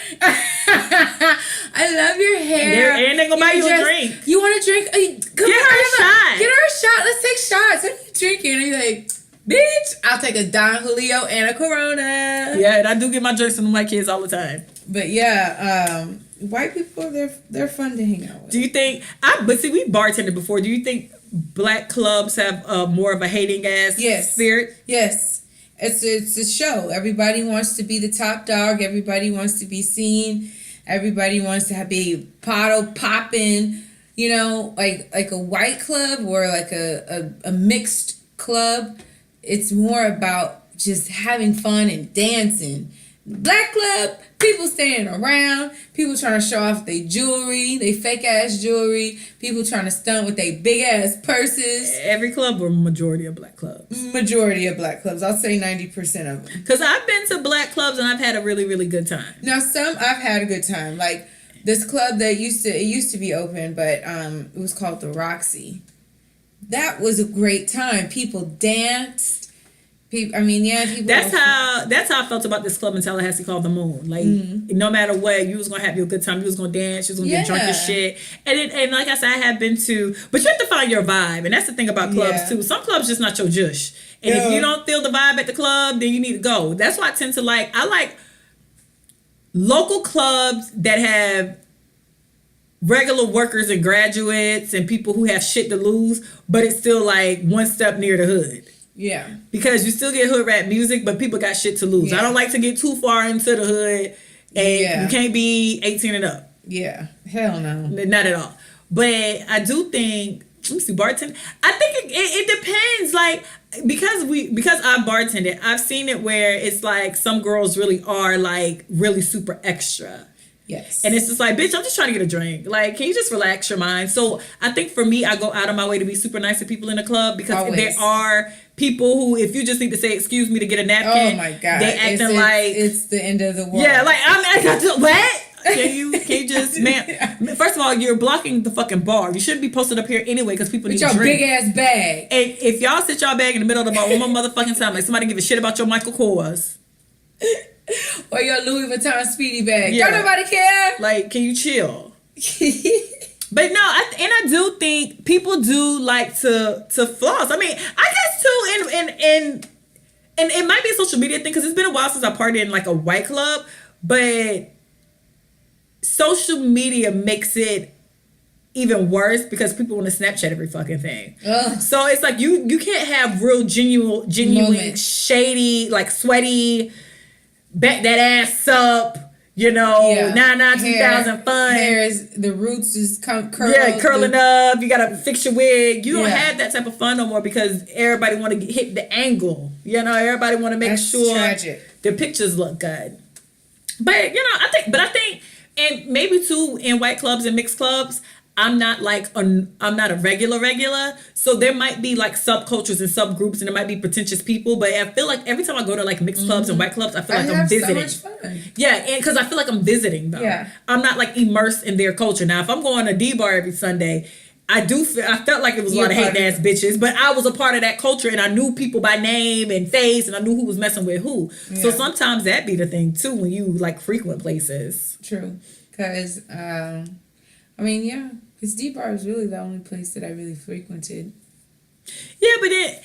I love your hair. And they're going to buy you a drink. You want a drink? Get her a shot. Get her a shot. Let's take shots. What are you drinking? And you're like, Bitch, I'll take a Don Julio and a Corona. Yeah, and I do get my drinks from the white kids all the time. But yeah, white people, they're fun to hang out with. Do you think, but see, we bartended before. Do you think black clubs have more of a hating ass spirit? Yes. It's a show. Everybody wants to be the top dog. Everybody wants to be seen. Everybody wants to be bottle popping. You know, like a white club or like a mixed club. It's more about just having fun and dancing. Black club, people standing around, people trying to show off their jewelry, they fake ass jewelry, people trying to stunt with their big ass purses. Every club or majority of black clubs? Majority of black clubs. I'll say 90% of them. Because I've been to black clubs and I've had a really, really good time. Now, some I've had a good time. Like this club that used to be open, but it was called the Roxy. That was a great time. People danced. People. That's how I felt about this club in Tallahassee called the Moon. Like, no matter what, you was gonna have your good time. You was gonna dance. You was gonna get drunk as shit. And like I said, I have been to, but you have to find your vibe, and that's the thing about clubs too. Some clubs just not your jush, and if you don't feel the vibe at the club, then you need to go. That's why I tend to like. I like local clubs that have regular workers and graduates and people who have shit to lose, but it's still like one step near the hood. Yeah. Because you still get hood rap music, but people got shit to lose. I don't like to get too far into the hood, and you can't be 18 and up. Yeah. Hell no. Not at all. But I do think, let me see, bartend. I think it depends. Like, because I bartended, I've seen it where it's like some girls really are like really super extra. Yes. And it's just like, bitch, I'm just trying to get a drink. Like, can you just relax your mind? So I think for me, I go out of my way to be super nice to people in the club because there are people who, if you just need to say excuse me to get a napkin, oh my God, they acting like it's the end of the world. Yeah, like I got to what? Can you just, man? First of all, you're blocking the fucking bar. You shouldn't be posted up here anyway because people need to drink. With your big ass bag. And if y'all sit y'all bag in the middle of the bar one more motherfucking time, like somebody give a shit about your Michael Kors. Or your Louis Vuitton Speedy bag. Yeah. Don't nobody care. Like, can you chill? But no, I do think people do like to floss. I mean, I guess too, and it might be a social media thing because it's been a while since I partied in like a white club, but social media makes it even worse because people want to Snapchat every fucking thing. Ugh. So it's like you can't have real genuine moments. Shady, like sweaty, back that ass up, you know, 2000 fun. Hair is, the roots is curled. Yeah, curling up. You gotta fix your wig. You don't have that type of fun no more because everybody want to hit the angle. You know, everybody want to make sure their pictures look good. But you know, I think, and maybe too in white clubs and mixed clubs, I'm not a regular. So there might be like subcultures and subgroups, and there might be pretentious people. But I feel like every time I go to like mixed clubs and white clubs, I feel like I'm visiting. So much fun. Yeah, and because I feel like I'm visiting though. Yeah. I'm not like immersed in their culture. Now, if I'm going to D bar every Sunday, I felt like it was a lot of hating ass bitches, but I was a part of that culture and I knew people by name and face and I knew who was messing with who. Yeah. So sometimes that be the thing too when you like frequent places. True. Because, because D-Bar is really the only place that I really frequented. Yeah, but I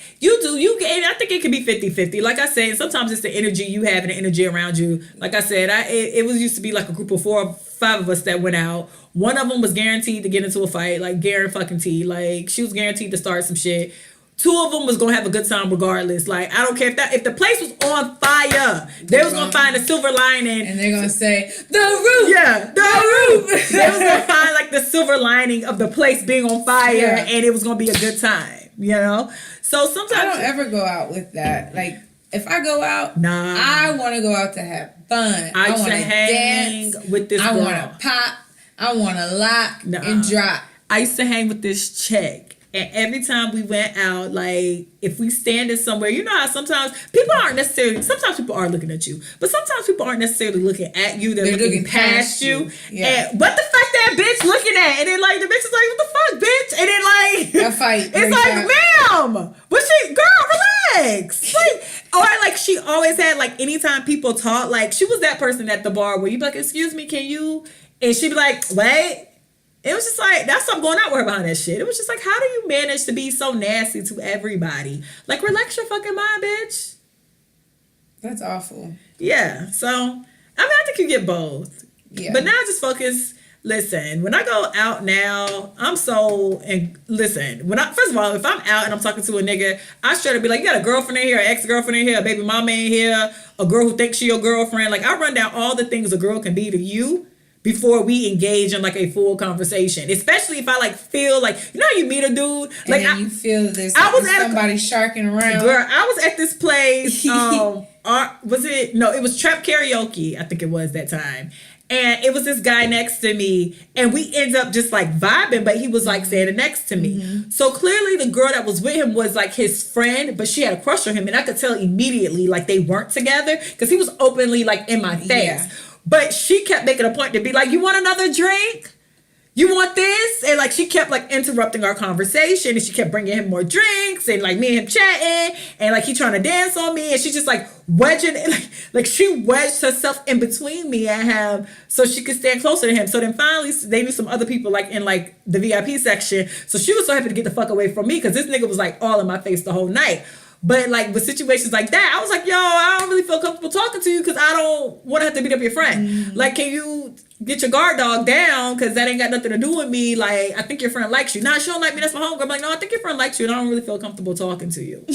think it could be 50-50. Like I said, sometimes it's the energy you have and the energy around you. Like I said, it was used to be like a group of 4 or 5 of us that went out. One of them was guaranteed to get into a fight, like guarantee. Like she was guaranteed to start some shit. 2 of them was gonna have a good time regardless. Like I don't care if the place was on fire, they was gonna find a silver lining, and they're gonna say the roof. Yeah, the roof. They was gonna find like the silver lining of the place being on fire, and it was gonna be a good time. You know. So sometimes I don't ever go out with that. Like if I go out, I want to go out to have fun. I want to dance with this. I want to pop. I want to lock and drop. I used to hang with this chick. And every time we went out, like, if we standing somewhere, you know how sometimes people are looking at you, but sometimes people aren't necessarily looking at you. They're looking past you. Yeah. And what the fuck that bitch looking at? And then, like, the bitch is like, what the fuck, bitch? And then, like, a fight. It's like, ma'am, girl, relax. Like, or, like, she always had, like, anytime people talk, like, she was that person at the bar where you'd be like, excuse me, can you? And she'd be like, wait. It was just like, that's what I'm going out with her behind that shit. It was just like, how do you manage to be so nasty to everybody? Like, relax your fucking mind, bitch. That's awful. Yeah. So, I mean, I think you get both. Yeah. But now I just focus. Listen, when I go out now, I'm so, and listen, first of all, if I'm out and I'm talking to a nigga, I straight up be like, you got a girlfriend in here, an ex-girlfriend in here, a baby mama in here, a girl who thinks she your girlfriend. Like, I run down all the things a girl can be to you before we engage in like a full conversation. Especially if I like feel like, you know how you meet a dude? Like, and then you feel there's somebody sharking around. Girl, I was at this place, it was Trap Karaoke, I think it was that time. And it was this guy next to me, and we ended up just like vibing, but he was like standing next to me. Mm-hmm. So clearly the girl that was with him was like his friend, but she had a crush on him, and I could tell immediately like they weren't together because he was openly like in my face. Yeah. But she kept making a point to be like, you want another drink? You want this? And like she kept like interrupting our conversation, and she kept bringing him more drinks, and like me and him chatting, and like he trying to dance on me, and she just like wedging like she wedged herself in between me and him so she could stand closer to him. So then finally they knew some other people like in like the VIP section, so she was so happy to get the fuck away from me because this nigga was like all in my face the whole night. But like with situations like that, I was like, yo, I don't really feel comfortable talking to you because I don't want to have to beat up your friend. Mm-hmm. Like, can you get your guard dog down? Because that ain't got nothing to do with me. Like, I think your friend likes you. Nah, she don't like me. That's my homegirl. I'm like, no, I think your friend likes you, and I don't really feel comfortable talking to you.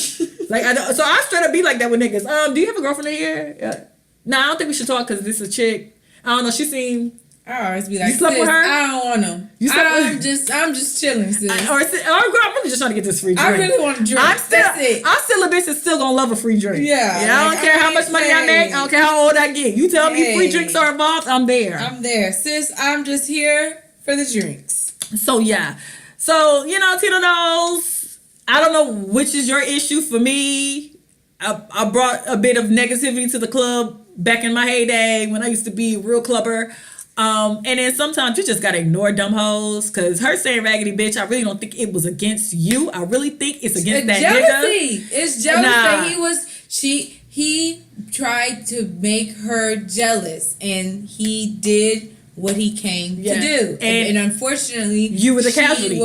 Like, so I straight up be like that with niggas. Do you have a girlfriend in here? Yeah. Nah, I don't think we should talk because this is a chick. I don't know. She seemed. I always be like, you slept with her? I don't want them. I'm just chilling, sis. Girl, I'm really just trying to get this free drink. I really want to drink. I'm still a bitch that's still gonna love a free drink. Yeah. I don't care how much money I make. I don't care how old I get. You tell me free drinks are involved, I'm there. I'm there. Sis, I'm just here for the drinks. So, yeah. So, Tito knows. I don't know which is your issue. For me, I brought a bit of negativity to the club back in my heyday when I used to be a real clubber. And then sometimes you just gotta ignore dumb hoes, cause her saying raggedy bitch, I really don't think it was against you. I really think it's against that jealousy. nigga. It's jealous that he tried to make her jealous, and he did what he came to do. And unfortunately, you were the casualty.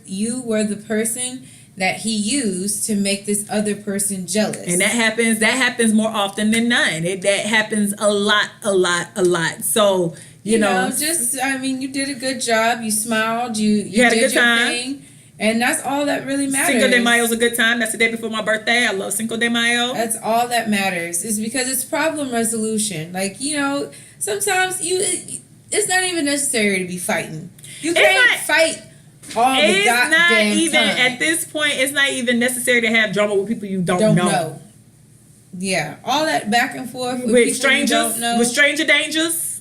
You were the person that he used to make this other person jealous. And that happens more often than none. That happens a lot. So, you know, you did a good job. You smiled. You had did a good time. Thing, and that's all that really matters. Cinco de Mayo's a good time. That's the day before my birthday. I love Cinco de Mayo. That's all that matters. Is because it's problem resolution. Like, sometimes it's not even necessary to be fighting. You can't fight all the goddamn time. At this point, it's not even necessary to have drama with people you don't know. Yeah, all that back and forth with strangers, with stranger dangers.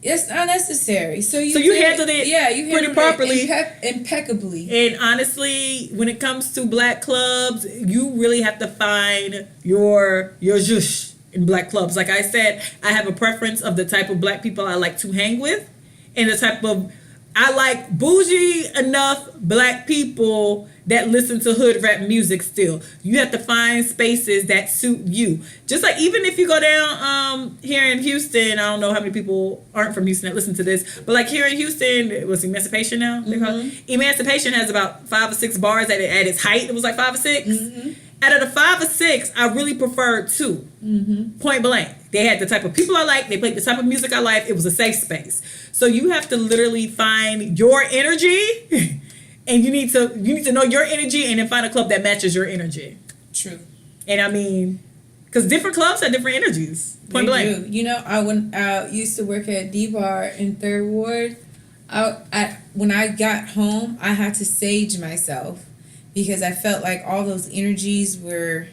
It's unnecessary. So you handled it. Yeah, you handled pretty properly, impeccably. And honestly, when it comes to black clubs, you really have to find your zhush in black clubs. Like I said, I have a preference of the type of black people I like to hang with, and the type of I like bougie enough black people that listen to hood rap music still. You have to find spaces that suit you. Just like even if you go down here in Houston, I don't know how many people aren't from Houston that listen to this, but like here in Houston, it was Emancipation now? Mm-hmm. Emancipation has about 5 or 6 bars at its height. It was like 5 or 6. Mm-hmm. Out of the 5 or 6, I really preferred 2. Mm-hmm. Point blank. They had the type of people I like. They played the type of music I like. It was a safe space. So you have to literally find your energy, and you need to know your energy, and then find a club that matches your energy. True. And I mean, because different clubs have different energies. Point blank. Do. I used to work at D-Bar in 3rd Ward. When I got home, I had to sage myself because I felt like all those energies were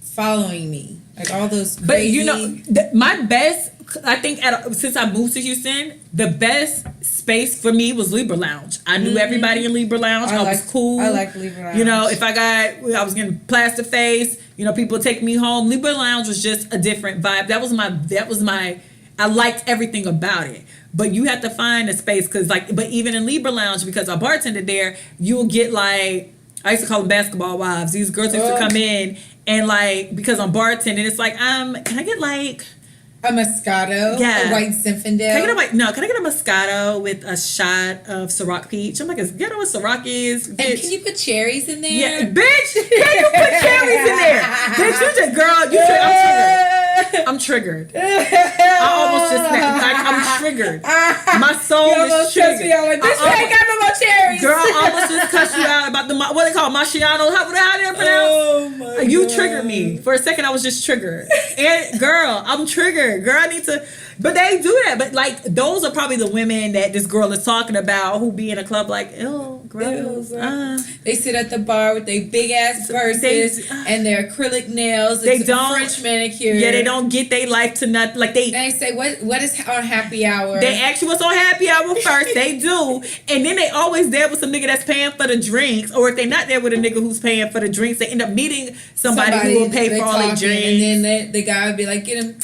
following me. Like all those crazy... But my best, I think since I moved to Houston, the best space for me was Libra Lounge. I knew everybody in Libra Lounge. I was cool. I like Libra Lounge. If I was getting plaster face, people take me home. Libra Lounge was just a different vibe. That was my I liked everything about it. But you have to find a space but even in Libra Lounge, because I bartended there, you'll get like, I used to call them basketball wives. These girls used to come in and because I'm bartending, it's like, can I get A Moscato? Yeah. A white Zinfandel? Can I get a Moscato with a shot of Ciroc peach? I'm like, as ghetto as Ciroc is, bitch. And can you put cherries in there? Yeah, bitch. Can you put cherries in there? Bitch, you just, girl, I'm triggered. I almost just snapped. I'm triggered. My soul is triggered. Me out like, bitch, I ain't got no more cherries. Girl, I almost just cussed you out about what they call Marciano. How do you pronounce? Oh my You God. triggered me. For a second, I was just triggered. And girl, I'm triggered. Girl, I need to. But they do that. But like, those are probably the women that this girl is talking about who be in a club like, ew, gross. They sit at the bar with their big ass purses and their acrylic nails. They It's don't. French manicure. Yeah, they don't get their life to nothing. Like They say, what is on happy hour? They ask you what's on happy hour first. They do. And then they always there with some nigga that's paying for the drinks. Or if they're not there with a nigga who's paying for the drinks, they end up meeting somebody who will pay for all their drinks. And then the guy would be like, get him.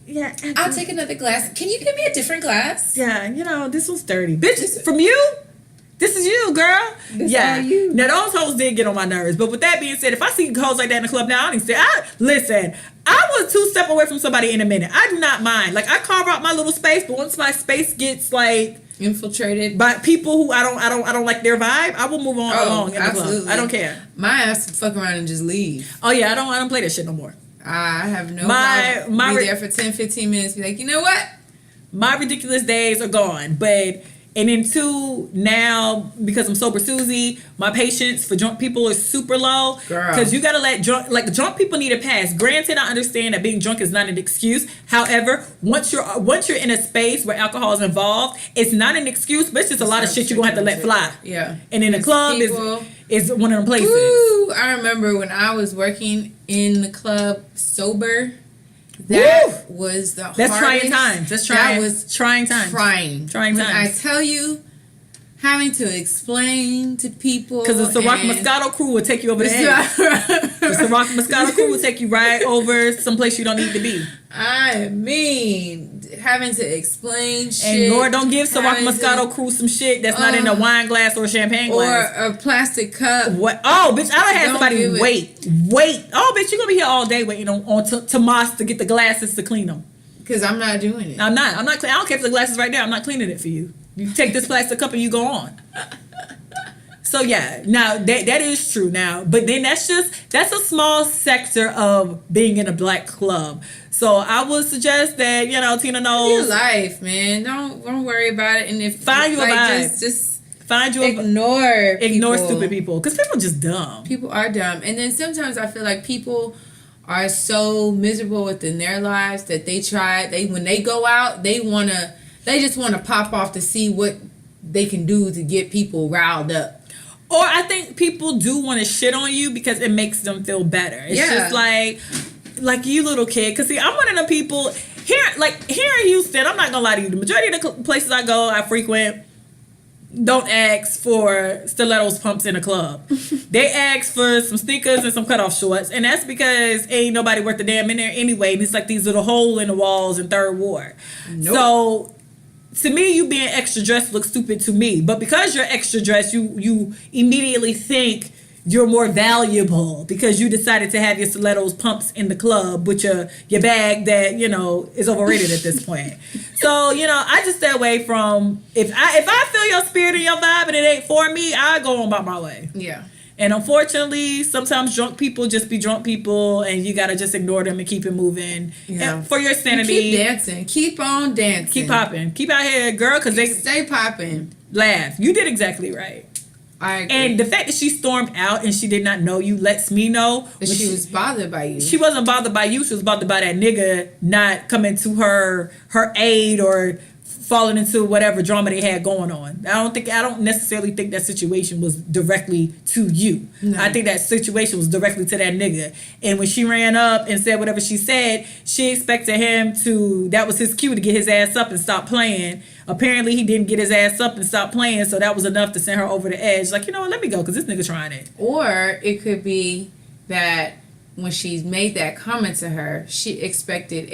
Yeah. I'll take another glass. Can you give me a different glass? Yeah, this one's dirty. Bitch, from you? This is you, girl. This all you. Now, those hoes did get on my nerves. But with that being said, if I see hoes like that in the club now, I don't even say, listen, I was 2 steps away from somebody in a minute. I do not mind. Like, I carve out my little space, but once my space gets, like, infiltrated by people who I don't like their vibe, I will move on along in the club. I don't care. My ass would fuck around and just leave. Oh, yeah, I don't play that shit no more. I have no my be there for 10, 15 minutes. Be like, you know what? My ridiculous days are gone. But and then 2, now because I'm sober Susie, my patience for drunk people is super low. Because you gotta let drunk people need a pass. Granted, I understand that being drunk is not an excuse. However, once you're in a space where alcohol is involved, it's not an excuse, but it's just a lot of shit you're gonna have to let fly. Yeah. And then the club is one of them places. Woo, I remember when I was working in the club sober. That was the hardest. That's trying times. That was trying times. Trying times. I tell you, having to explain to people. Because the Ciroc Moscato crew will take you over the edge. The Ciroc Moscato crew will take you right over someplace you don't need to be. I mean, having to explain shit. And Lord, don't give Ciroc Moscato crew some shit that's not in a wine glass or a champagne glass. Or a plastic cup. What? Oh, bitch, I don't have somebody wait. Oh, bitch, you're going to be here all day waiting on Tomas to get the glasses to clean them. Because I'm not doing it. I'm not I don't care if the glass is right there. I'm not cleaning it for you. You take this plastic cup and you go on. So yeah, now that is true now, but then that's a small sector of being in a black club. So I would suggest that, Tina knows. Your life, man. Don't worry about it. And if find you a vibe. Just find you ignore stupid people, because people are just dumb. People are dumb, and then sometimes I feel like people are so miserable within their lives that when they go out, they just want to pop off to see what they can do to get people riled up. Or I think people do want to shit on you because it makes them feel better. It's just like you little kid. Because see, I'm one of the people here in Houston, I'm not going to lie to you. The majority of the places I go, I frequent, don't ask for stilettos pumps in a club. They ask for some sneakers and some cutoff shorts. And that's because ain't nobody worth a damn in there anyway. And it's like these little hole in the walls in Third Ward. Nope. So to me, you being extra dressed looks stupid to me. But because you're extra dressed, you immediately think you're more valuable because you decided to have your stilettos pumps in the club with your bag that, is overrated at this point. So, I just stay away from, if I feel your spirit and your vibe and it ain't for me, I go on about my way. Yeah. And unfortunately, sometimes drunk people just be drunk people, and you gotta just ignore them and keep it moving. Yeah. For your sanity. And keep dancing. Keep on dancing. Keep popping. Keep out here, girl, because they stay popping. Laugh. You did exactly right. I agree. And the fact that she stormed out and she did not know you lets me know that she was bothered by you. She wasn't bothered by you. She was bothered by that nigga not coming to her aid or falling into whatever drama they had going on. I don't necessarily think that situation was directly to you. No. I think that situation was directly to that nigga. And when she ran up and said whatever she said, she expected him that was his cue to get his ass up and stop playing. Apparently he didn't get his ass up and stop playing, so that was enough to send her over the edge. Like, you know what, let me go, because this nigga trying it. Or it could be that when she made that comment to her, she expected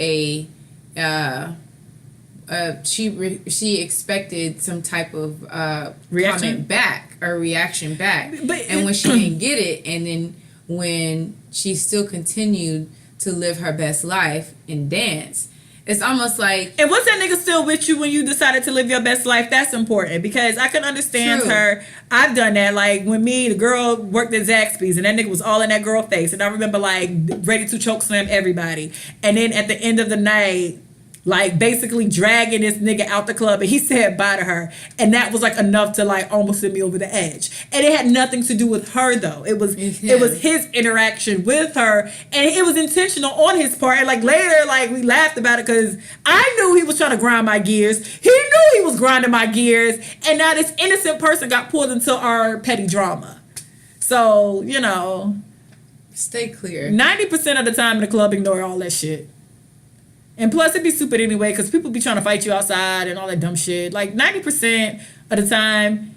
she expected some type of comment back or reaction back. And when she didn't get it, and then when she still continued to live her best life and dance, it's almost like. And was that nigga still with you when you decided to live your best life? That's important because I can understand True. her. I've done that. Like when the girl worked at Zaxby's and that nigga was all in that girl face. And I remember like ready to choke slam everybody. And then at the end of the night, like basically dragging this nigga out the club and he said bye to her. And that was like enough to like almost send me over the edge. And it had nothing to do with her though. It was his interaction with her and it was intentional on his part. And like later, like we laughed about it because I knew he was trying to grind my gears. He knew he was grinding my gears. And now this innocent person got pulled into our petty drama. So, you know. Stay clear. 90% of the time in the club, ignore all that shit. And plus, it'd be stupid anyway, because people be trying to fight you outside and all that dumb shit. Like, 90% of the time,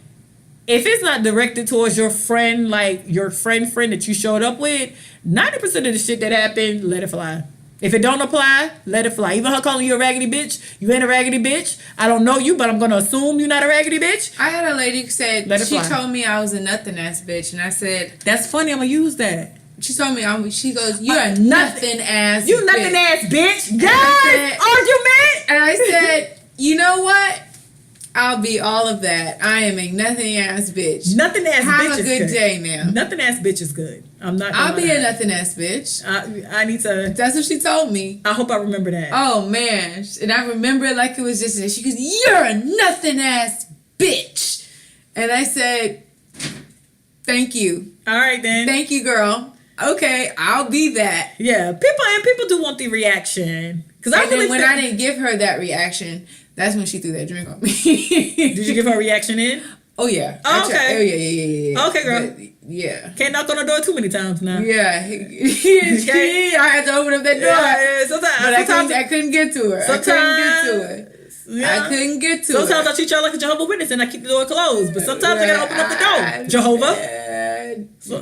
if it's not directed towards your friend, like your friend that you showed up with, 90% of the shit that happened, let it fly. If it don't apply, let it fly. Even her calling you a raggedy bitch, you ain't a raggedy bitch. I don't know you, but I'm going to assume you're not a raggedy bitch. I had a lady who said, she fly. told me I was a nothing ass bitch. And I said, that's funny, I'm going to use that. She told me, she goes, you're a nothing ass You nothing bitch. ass bitch. Yes! Argument! And I said, you know what? I'll be all of that. I am a nothing ass bitch. Nothing ass Have bitch a is good good. day now. Nothing ass bitch is good. I'm not. I'll be a lie. nothing ass bitch. I need to. That's what she told me. I hope I remember that. Oh man, and I remember it like it was just. She goes, "You're a nothing ass bitch," and I said, "Thank you." All right then. Thank you, girl. Okay, I'll be that. Yeah, people do want the reaction because I really when I didn't give her that reaction, that's when she threw that drink on me. Did you give her a reaction in? Oh yeah. Oh, okay. Oh yeah. Okay, girl. But, yeah. Can't knock on the door too many times now. Yeah. I had to open up that door. Yeah. Sometimes I couldn't get to her. I couldn't get to her. Sometimes I treat y'all like a Jehovah's Witness and I keep the door closed. But sometimes I gotta open up the door. Jehovah.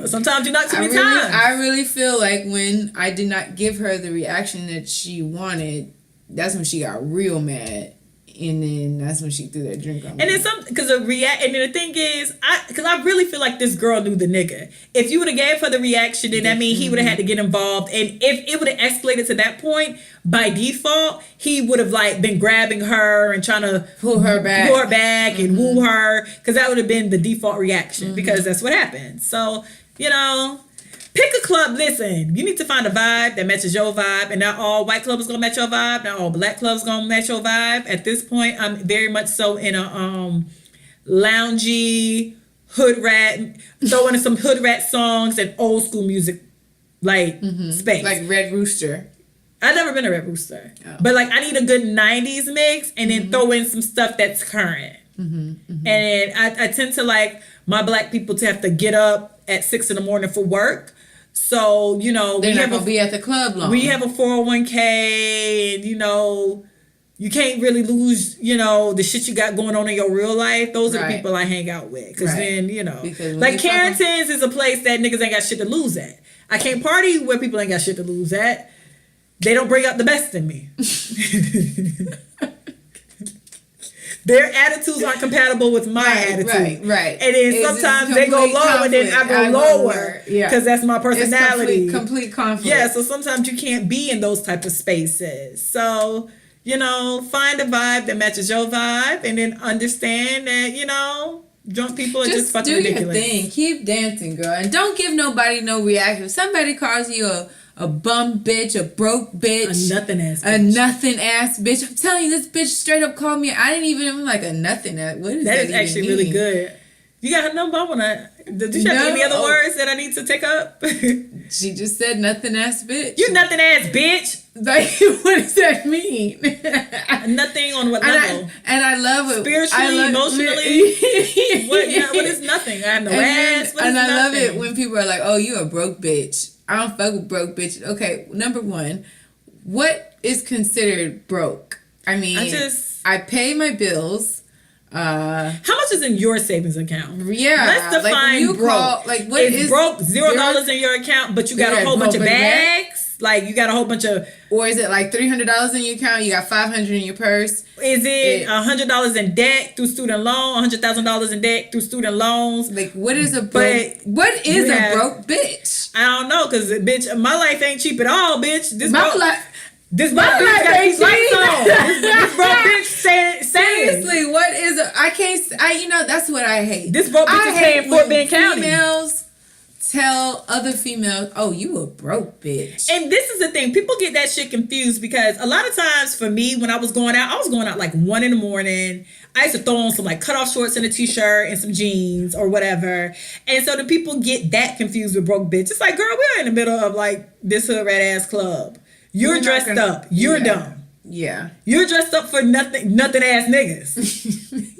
Sometimes you knock too many times. I really feel like when I did not give her the reaction that she wanted, that's when she got real mad. And then that's when she threw that drink on me. And then and then the thing is, because I really feel like this girl knew the nigga. If you would have gave her the reaction, then that means he would have had to get involved. And if it would have escalated to that point, by default, he would have like been grabbing her and trying to pull her back and woo her, because that would have been the default reaction, because that's what happened. So, you know, pick a club. Listen, you need to find a vibe that matches your vibe, and not all white clubs gonna match your vibe. Not all black clubs gonna match your vibe. At this point, I'm very much so in a loungy hood rat, throwing in some hood rat songs and old school music, like space, like Red Rooster. I've never been a Red Rooster, but like I need a good '90s mix, and then throw in some stuff that's current. And I tend to like my black people to have to get up at 6 a.m. for work. So, you know, they're not gonna be at the club long. We have a 401k, and you know, you can't really lose, you know, the shit you got going on in your real life. Those are the people I hang out with. Because then, you know, like Carrington's is a place that niggas ain't got shit to lose at. I can't party where people ain't got shit to lose at. They don't bring out the best in me. Their attitudes aren't compatible with my attitude. Right. And then sometimes they go low and then I go lower. Because that's my personality. It's complete conflict. Yeah, so sometimes you can't be in those type of spaces. So, you know, find a vibe that matches your vibe, and then understand that, you know, drunk people are just fucking ridiculous. Do your thing. Keep dancing, girl. And don't give nobody no reaction. If somebody calls you a bum bitch, a broke bitch, a nothing ass bitch. I'm telling you, this bitch straight up called me. I didn't even like a nothing ass. What is that? That is actually mean? really good. You got her number? I wanna. Did you have any other words that I need to take up? She just said nothing ass bitch. You nothing ass bitch. Like, what does that mean? Nothing on what level? And I love it. Spiritually, emotionally. What is nothing? I have no ass. I love it when people are like, "Oh, you a broke bitch." I don't fuck with broke bitches. Okay, number one, what is considered broke? I mean, I pay my bills. How much is in your savings account? Yeah, let's define broke. What is broke? $0 in your account, but you got a whole bunch of bags. Like you got a whole bunch of, or is it like $300 in your account? You got $500 in your purse. Is it $100 in debt through student loan? $100,000 in debt through student loans? Like what is a broke? What is a broke bitch? I don't know, cause bitch, my life ain't cheap at all, bitch. My life. This broke bitch got these lights on. This broke bitch saying. Seriously, what is it? I can't. You know, that's what I hate. This broke bitch is paying Fort Bend County. Females tell other females, "Oh, you a broke bitch." And this is the thing. People get that shit confused because a lot of times for me, when I was going out like 1 a.m. I used to throw on some like cutoff shorts and a t-shirt and some jeans or whatever. And so the people get that confused with broke bitch. It's like, girl, we're in the middle of like this hood rat ass club. You're dressed up. You're dumb. Yeah. You're dressed up for nothing ass niggas.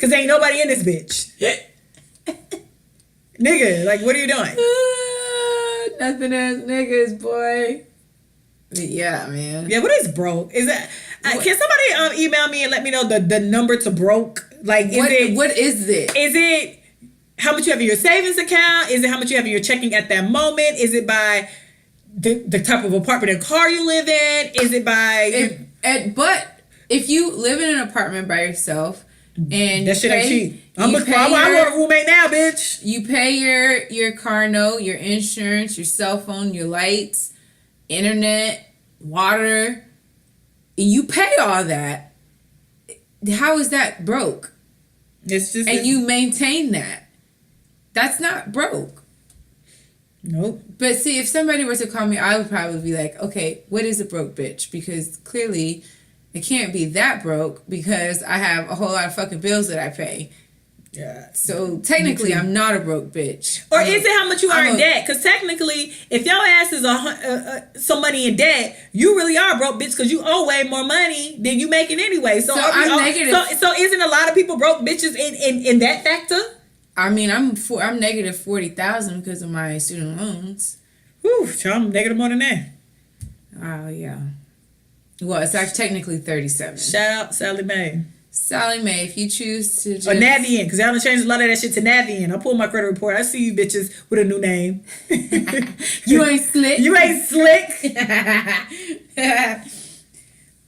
Cause ain't nobody in this bitch. Nigga, like what are you doing? Nothing ass niggas, boy. Yeah, man. Yeah, what is broke? Is that can somebody email me and let me know the number to broke? Like what is it? Is it how much you have in your savings account? Is it how much you have in your checking at that moment? Is it by the type of apartment and car you live in? Is it by but if you live in an apartment by yourself and that shit ain't cheap. I'm on a roommate now, bitch. You pay your car note, your insurance, your cell phone, your lights, internet, water, and you pay all that. How is that broke? It's just you maintain that. That's not broke. Nope. But see, if somebody were to call me, I would probably be like, okay, what is a broke bitch? Because clearly it can't be that broke because I have a whole lot of fucking bills that I pay. Yeah. So technically, I'm not a broke bitch. Or is it how much you are in debt? Because technically, if your ass is some money in debt, you really are broke, bitch. Because you owe way more money than you making anyway. So I'm negative. So isn't a lot of people broke bitches in that factor? I mean, I'm negative 40,000 because of my student loans. Whew, I'm negative more than that. Oh yeah. Well, it's actually technically 37. Shout out Sally Mae. Sally Mae, if you choose to just... Or Navien, because y'all done changed a lot of that shit to Navien. I pulled my credit report. I see you bitches with a new name. You ain't slick. You ain't slick.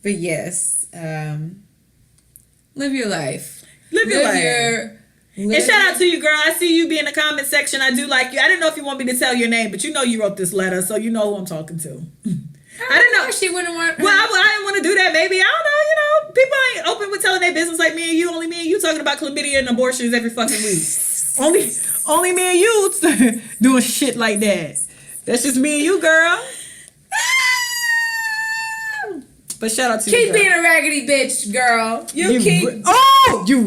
But yes, live your life. Live your life. And shout out to you, girl. I see you be in the comment section. I do like you. I didn't know if you want me to tell your name, but you know you wrote this letter, so you know who I'm talking to. I didn't know. She wouldn't want... Well, I didn't want to do that, maybe. I don't know. You know, people ain't open with telling their business like me and you. Only me and you talking about chlamydia and abortions every fucking week. only me and you doing shit like that. That's just me and you, girl. But shout out to you, Keep being a raggedy bitch, girl. You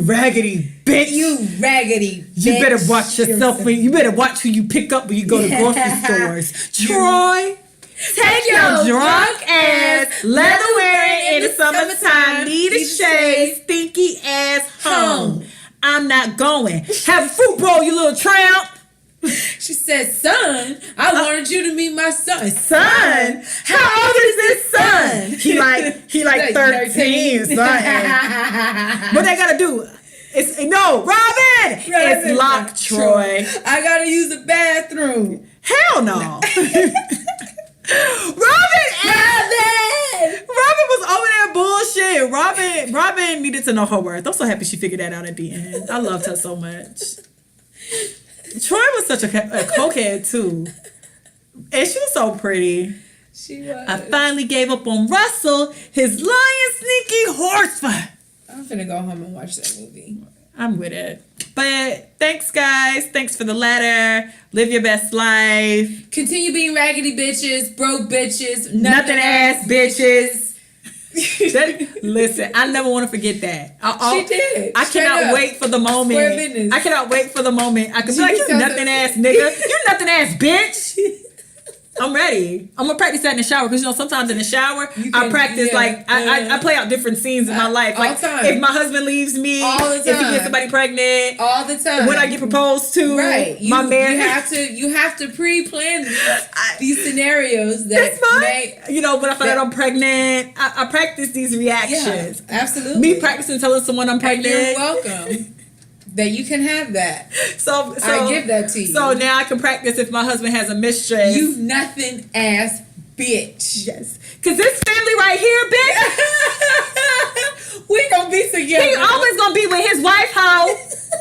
raggedy bitch. You raggedy bitch. You better watch yourself. You better watch who you pick up when you go to grocery stores. Troy. Take your drunk ass, leather wearing in the summertime, need a shade, stinky ass home. I'm not going. Have a fruit bowl, you little tramp. She said, son, I wanted you to meet my son. Son? How old is this son? He like 13 or something. What they gotta do? Robin! It's locked, Troy. I gotta use the bathroom. Hell no. Robin was over there bullshit. Robin needed to know her worth. I'm so happy she figured that out at the end. I loved her so much. Troy was such a cokehead too. And she was so pretty. She was. I finally gave up on Russell, his lying, sneaky horse fight. I'm finna go home and watch that movie. I'm with it. But thanks, guys. Thanks for the letter. Live your best life. Continue being raggedy bitches, broke bitches, nothing ass bitches. Listen, I never want to forget that. She did. I cannot wait for the moment. Square business. I cannot wait for the moment. I can be like, you nothing ass nigga. You nothing ass bitch. I'm ready. I'm gonna practice that in the shower because sometimes in the shower I practice I play out different scenes in my life. Like if my husband leaves me, all the time. If he gets somebody pregnant, all the time. When I get proposed to, right? My man, you have to pre-plan these scenarios that when I find out I'm pregnant, I practice these reactions. Yeah, absolutely. Me practicing telling someone I'm pregnant. And you're welcome. That you can have that. So I give that to you. So now I can practice if my husband has a mistress. You nothing ass bitch. Yes. Cause this family right here, bitch. We gonna be together. He always gonna be with his wife house.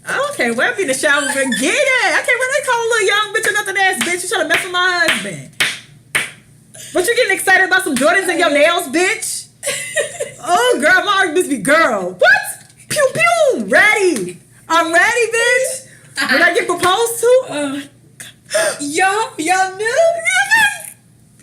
I don't care where I be in the shower and get it. I can't when they call a little young bitch a nothing ass bitch. You trying to mess with my husband. But you getting excited about some Jordans in your nails, bitch? Oh, girl, my heart must be girl. What? Pew pew. Ready. I'm ready, bitch. When I get proposed to. Y'all knew?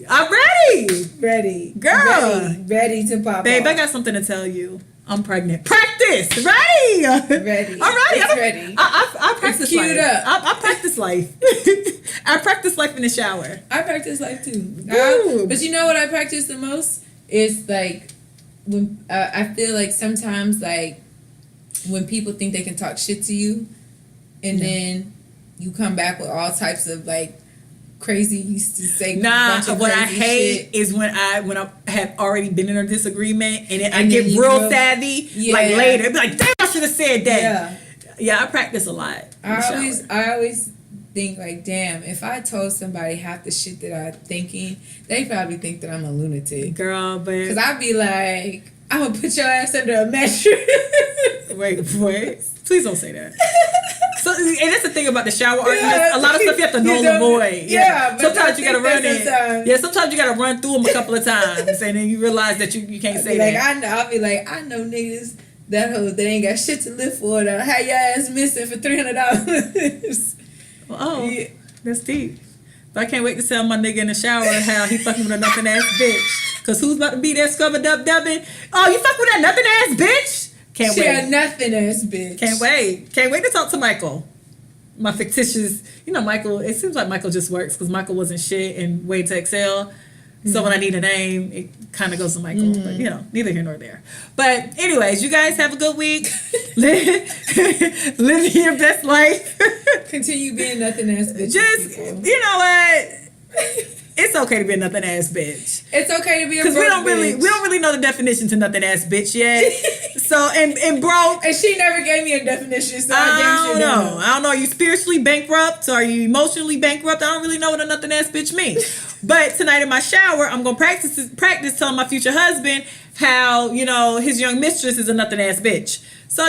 I'm ready. Ready. Girl. Ready to pop Babe, off. I got something to tell you. I'm pregnant. Practice. Ready. Ready. I'm ready. It's ready. I practice queued life. up. I practice life. I practice life in the shower. I practice life too. Ooh. But you know what I practice the most? Is like when I feel like sometimes like when people think they can talk shit to you and then you come back with all types of like crazy used to say bunch of what I crazy hate shit. is when I have already been in a disagreement and then I And get then you real go- savvy Yeah. like later. Be like, damn, I should have said that. Yeah. Yeah, I practice a lot. in the shower. I always think like, damn, if I told somebody half the shit that I'm thinking, they probably think that I'm a lunatic. Girl, but Cause I'd be like, I'm gonna put your ass under a mattress. wait, please don't say that. So, and that's the thing about the shower arguments. Yeah, A lot of stuff you have to null and void. yeah, but sometimes I you gotta think run that it. sometimes- Yeah, sometimes you gotta run through them a couple of times, and then you realize that you can't say like that. I'll be like, I know niggas that hoe that ain't got shit to live for that have your ass missing for $300. Oh, Yeah. that's deep. But I can't wait to tell my nigga in the shower how he fucking with a nothing ass bitch. Cause who's about to be there scrubber dub dubbing? Oh, you fuck with that nothing ass bitch? Can't She wait. a nothing ass bitch. Can't wait. Can't wait to talk to Michael. My fictitious, Michael, it seems like Michael just works because Michael wasn't shit and Wait to Excel. So when I need a name, it kind of goes to Michael. But, neither here nor there. But anyways, you guys have a good week. Live your best life. Continue being nothing ass bitch. Just, you know what? It's okay to be a nothing ass bitch. It's okay to be a broke Because bitch. we don't really know the definition to nothing ass bitch yet. So and broke. And she never gave me a definition, so I damn don't sure know. I don't know. Are you spiritually bankrupt? Are you emotionally bankrupt? I don't really know what a nothing ass bitch means. But tonight in my shower, I'm gonna practice telling my future husband how his young mistress is a nothing ass bitch. So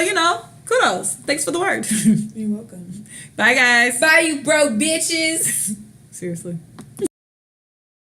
kudos. Thanks for the word. You're welcome. Bye guys. Bye, you broke bitches. Seriously.